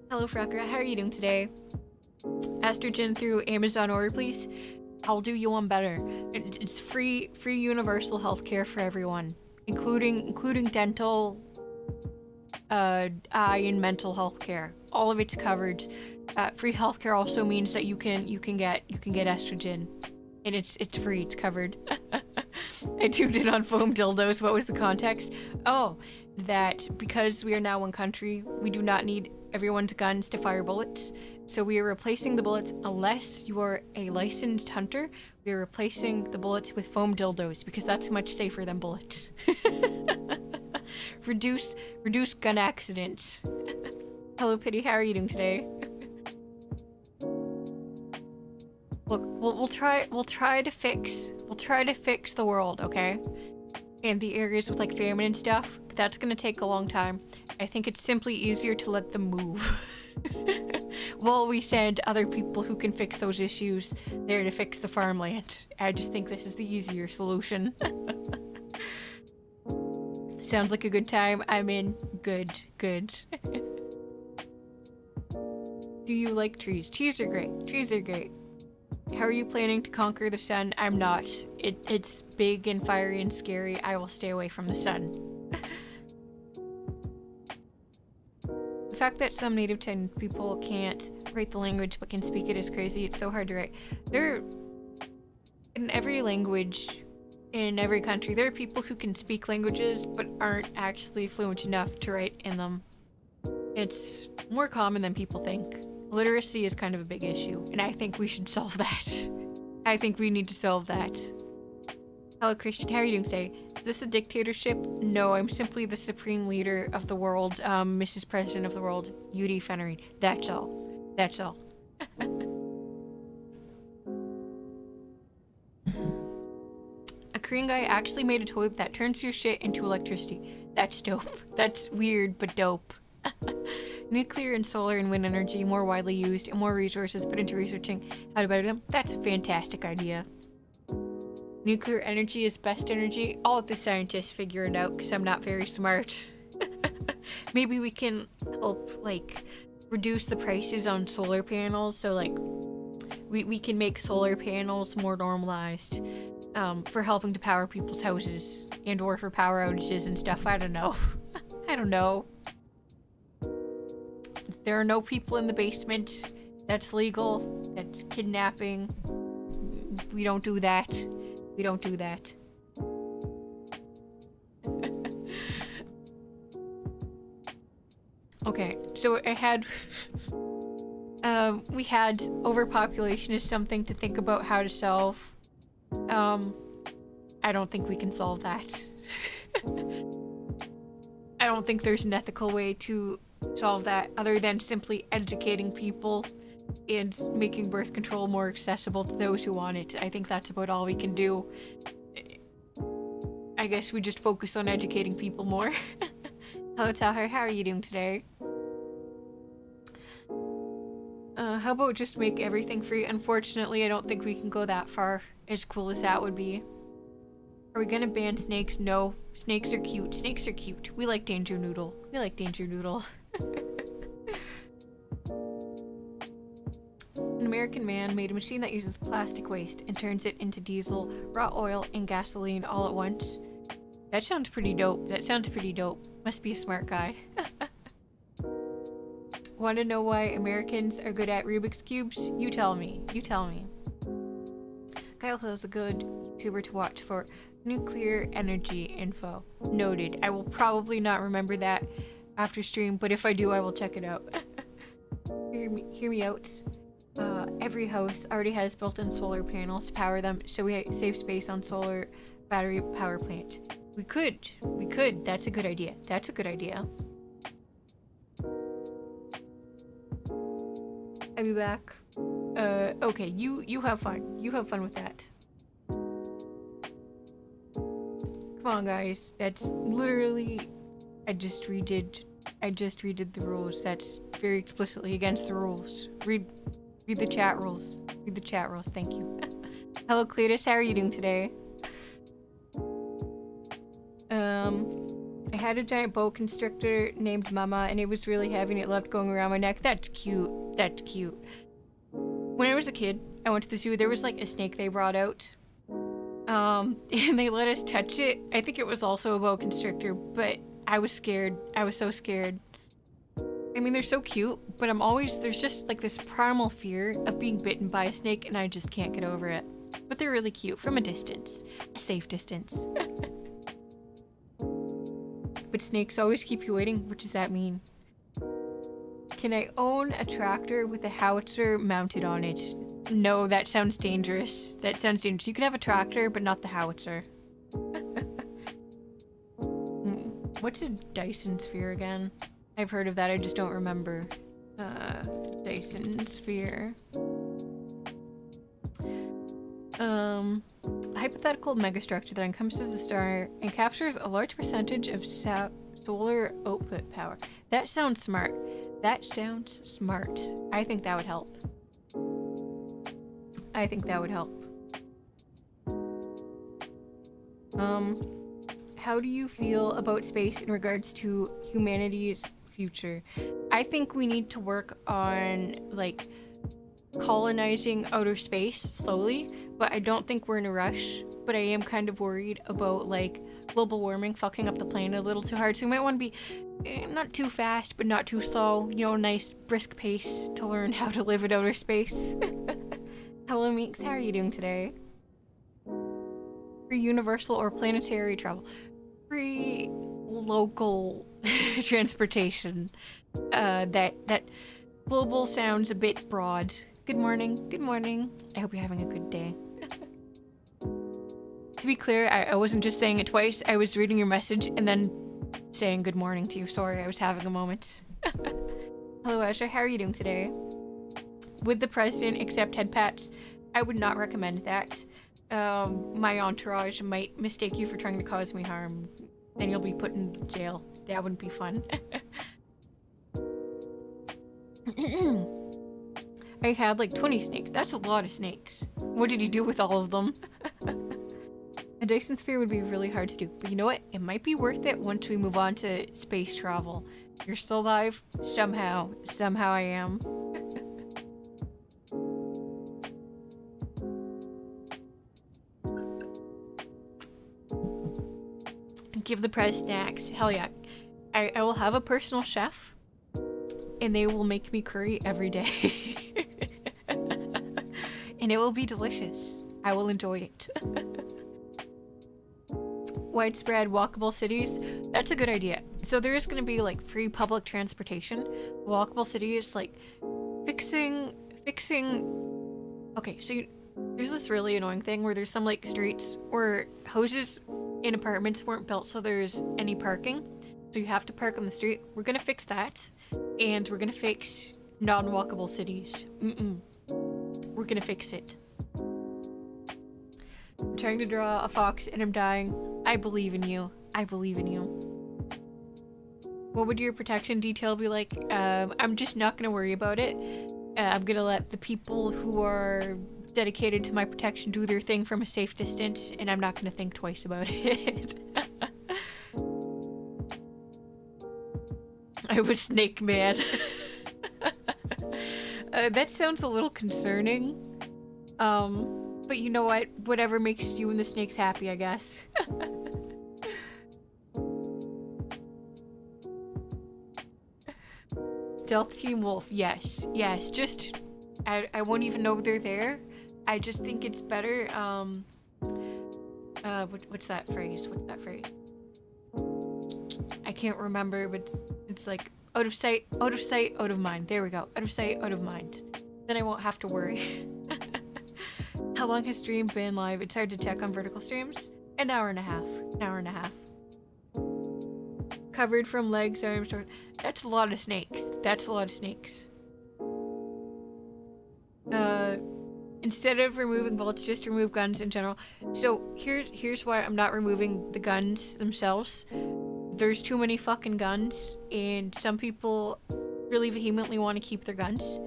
Hello, Fracker. How are you doing today? Estrogen through Amazon order, please. I'll do you one better. It's free universal healthcare for everyone, including dental, eye and mental health care. All of it's covered. Free healthcare also means that you can get estrogen, and it's free. It's covered. I tuned in on foam dildos. What was the context? Oh, that because we are now one country, we do not need everyone's guns to fire bullets. So we are replacing the bullets, unless you are a licensed hunter, we are replacing the bullets with foam dildos because that's much safer than bullets. Reduce gun accidents. Hello, Pity. How are you doing today? Look, we'll try to fix the world, okay? And the areas with like famine and stuff, but that's gonna take a long time. I think it's simply easier to let them move. While we send other people who can fix those issues there to fix the farmland. I just think this is the easier solution. Sounds like a good time. I'm in. Good. Do you like trees? Trees are great. How are you planning to conquer the sun? I'm not. It's big and fiery and scary. I will stay away from the sun. The fact that some native tongue people can't write the language but can speak it is crazy. It's so hard to write. In every language, in every country, there are people who can speak languages but aren't actually fluent enough to write in them. It's more common than people think. Literacy is kind of a big issue, and I think we should solve that. I think we need to solve that. Hello, Christian. How are you doing today? Is this a dictatorship? No, I'm simply the supreme leader of the world, Mrs. President of the world, Yuri Fennery. That's all. A Korean guy actually made a toilet that turns your shit into electricity. That's dope. That's weird, but dope. Nuclear and solar and wind energy more widely used and more resources put into researching how to better them. That's a fantastic idea. Nuclear energy is best energy. I'll let the scientists figure it out because I'm not very smart. Maybe we can help, like, reduce the prices on solar panels. So, like, we can make solar panels more normalized for helping to power people's houses and or for power outages and stuff. I don't know. I don't know. There are no people in the basement. That's legal. That's kidnapping. We don't do that. We don't do that. Okay, so I had... we had overpopulation is something to think about how to solve. I don't think we can solve that. I don't think there's an ethical way to solve that other than simply educating people and making birth control more accessible to those who want it. I think that's about all we can do. I guess we just focus on educating people more. Hello, Tahir. How are you doing today? How about just make everything free? Unfortunately, I don't think we can go that far, as cool as that would be. Are we gonna ban snakes? No. Snakes are cute. Snakes are cute. We like Danger Noodle. We like Danger Noodle. An American man made a machine that uses plastic waste and turns it into diesel, raw oil, and gasoline all at once. That sounds pretty dope. That sounds pretty dope. Must be a smart guy. Want to know why Americans are good at Rubik's Cubes? You tell me. You tell me. Kyle Hill's a good YouTuber to watch for nuclear energy info. Noted. I will probably not remember that after stream, but if I do, I will check it out. Hear me out. Every house already has built-in solar panels to power them, so we save space on solar battery power plant. We could. That's a good idea. That's a good idea. I'll be back. Okay, you have fun. You have fun with that. Come on, guys. That's literally... I just redid the rules. That's very explicitly against the rules. Read the chat rules. Read the chat rules. Thank you. Hello, Cletus. How are you doing today? I had a giant boa constrictor named Mama, and it was really heavy and it loved going around my neck. That's cute. That's cute. When I was a kid, I went to the zoo. There was like a snake they brought out. And they let us touch it. I think it was also a boa constrictor, but I was scared. I was so scared. I mean, they're so cute, but there's just like this primal fear of being bitten by a snake, and I just can't get over it. But they're really cute from a distance. A safe distance. But snakes always keep you waiting. What does that mean? Can I own a tractor with a howitzer mounted on it? No, that sounds dangerous. That sounds dangerous. You can have a tractor, but not the howitzer. What's a Dyson sphere again? I've heard of that, I just don't remember. Dyson sphere. A hypothetical megastructure that encompasses the star and captures a large percentage of solar output power. That sounds smart. That sounds smart. I think that would help. I think that would help. How do you feel about space in regards to humanity's future? I think we need to work on, like, colonizing outer space slowly, but I don't think we're in a rush. But I am kind of worried about, like, global warming fucking up the planet a little too hard, so we might want to be not too fast, but not too slow. You know, nice, brisk pace to learn how to live in outer space. Hello, Meeks. How are you doing today? Free universal or planetary travel. Free local transportation. That global sounds a bit broad. Good morning. Good morning. I hope you're having a good day. To be clear, I wasn't just saying it twice. I was reading your message and then saying good morning to you. Sorry, I was having a moment. Hello, Asher. How are you doing today? Would the president accept head pats? I would not recommend that. My entourage might mistake you for trying to cause me harm. Then you'll be put in jail. That wouldn't be fun. I had like 20 snakes. That's a lot of snakes. What did you do with all of them? A Dyson sphere would be really hard to do, but you know what? It might be worth it once we move on to space travel. You're still alive? Somehow. Somehow I am. Give the prez snacks. Hell yeah. I will have a personal chef, and they will make me curry every day. And it will be delicious. I will enjoy it. Widespread walkable cities. That's a good idea. So there is going to be like free public transportation. Walkable cities, like fixing. Okay, so there's this really annoying thing where there's some like streets where houses in apartments weren't built so there's any parking. So you have to park on the street. We're gonna fix that, and we're gonna fix non-walkable cities. We're gonna fix it. I'm trying to draw a fox and I'm dying. I believe in you. I believe in you. What would your protection detail be like? I'm just not gonna worry about it. I'm gonna let the people who are dedicated to my protection do their thing from a safe distance, and I'm not gonna think twice about it. I was Snake Man. That sounds a little concerning. But you know what? Whatever makes you and the snakes happy, I guess. Stealth Team Wolf, yes. Yes, just... I won't even know they're there. I just think it's better, what's that phrase? What's that phrase? I can't remember, but it's like, out of sight, out of mind. There we go. Out of sight, out of mind. Then I won't have to worry. How long has stream been live? It's hard to check on vertical streams. An hour and a half. An hour and a half. Covered from legs, arms, short. That's a lot of snakes. That's a lot of snakes. Instead of removing bullets, just remove guns in general. So here's why I'm not removing the guns themselves. There's too many fucking guns, and some people really vehemently want to keep their guns.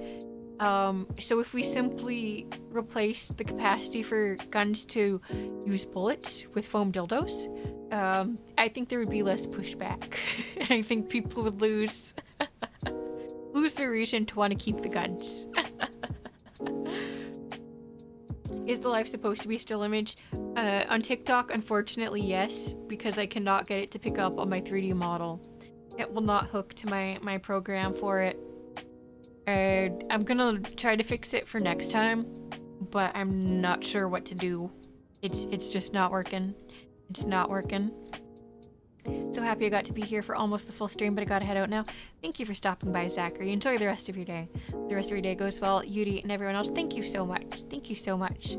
So if we simply replace the capacity for guns to use bullets with foam dildos, I think there would be less pushback. And I think people would lose their reason to want to keep the guns. Is the live supposed to be a still image? On TikTok, unfortunately, yes, because I cannot get it to pick up on my 3D model. It will not hook to my program for it. I'm gonna try to fix it for next time, but I'm not sure what to do. It's just not working. It's not working. So happy I got to be here for almost the full stream, but I gotta head out now. Thank you for stopping by, Zachary. Enjoy the rest of your day. The rest of your day goes well. Yudi and everyone else, thank you so much. Thank you so much.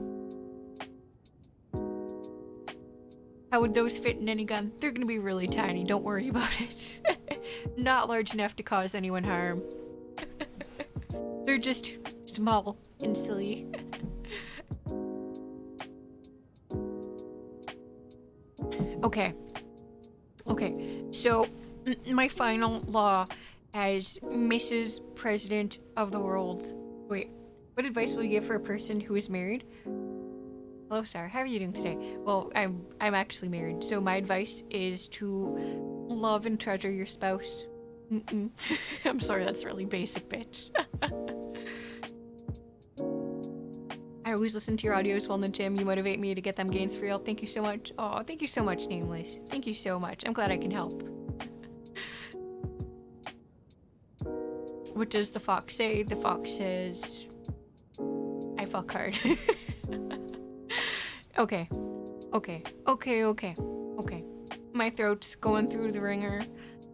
How would those fit in any gun? They're gonna be really tiny, don't worry about it. Not large enough to cause anyone harm. They're just small and silly. Okay. Okay, so my final law as Mrs. President of the world. Wait, what advice will you give for a person who is married? Hello, Sarah. How are you doing today? Well, I'm actually married, so my advice is to love and treasure your spouse. I'm sorry, that's really basic, bitch. I always listen to your audios while in the gym. You motivate me to get them gains for real. Thank you so much. Oh, thank you so much, Nameless. Thank you so much. I'm glad I can help. What does the fox say? The fox says, I fuck hard. Okay. Okay. My throat's going through the ringer,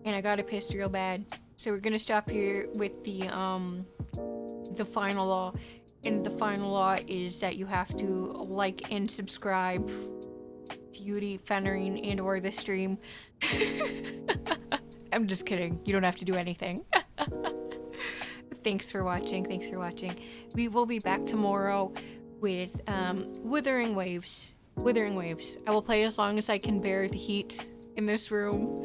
and I gotta piss real bad. So we're gonna stop here with the final law. And the final law is that you have to like and subscribe to Yudi, Fennerine, and or this stream. I'm just kidding. You don't have to do anything. Thanks for watching. We will be back tomorrow with Withering Waves. I will play as long as I can bear the heat in this room.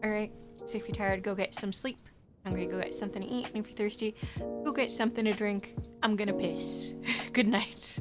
Alright, so if you're tired, go get some sleep. Hungry, go get something to eat. And if you're thirsty, go get something to drink. I'm gonna piss. Good night.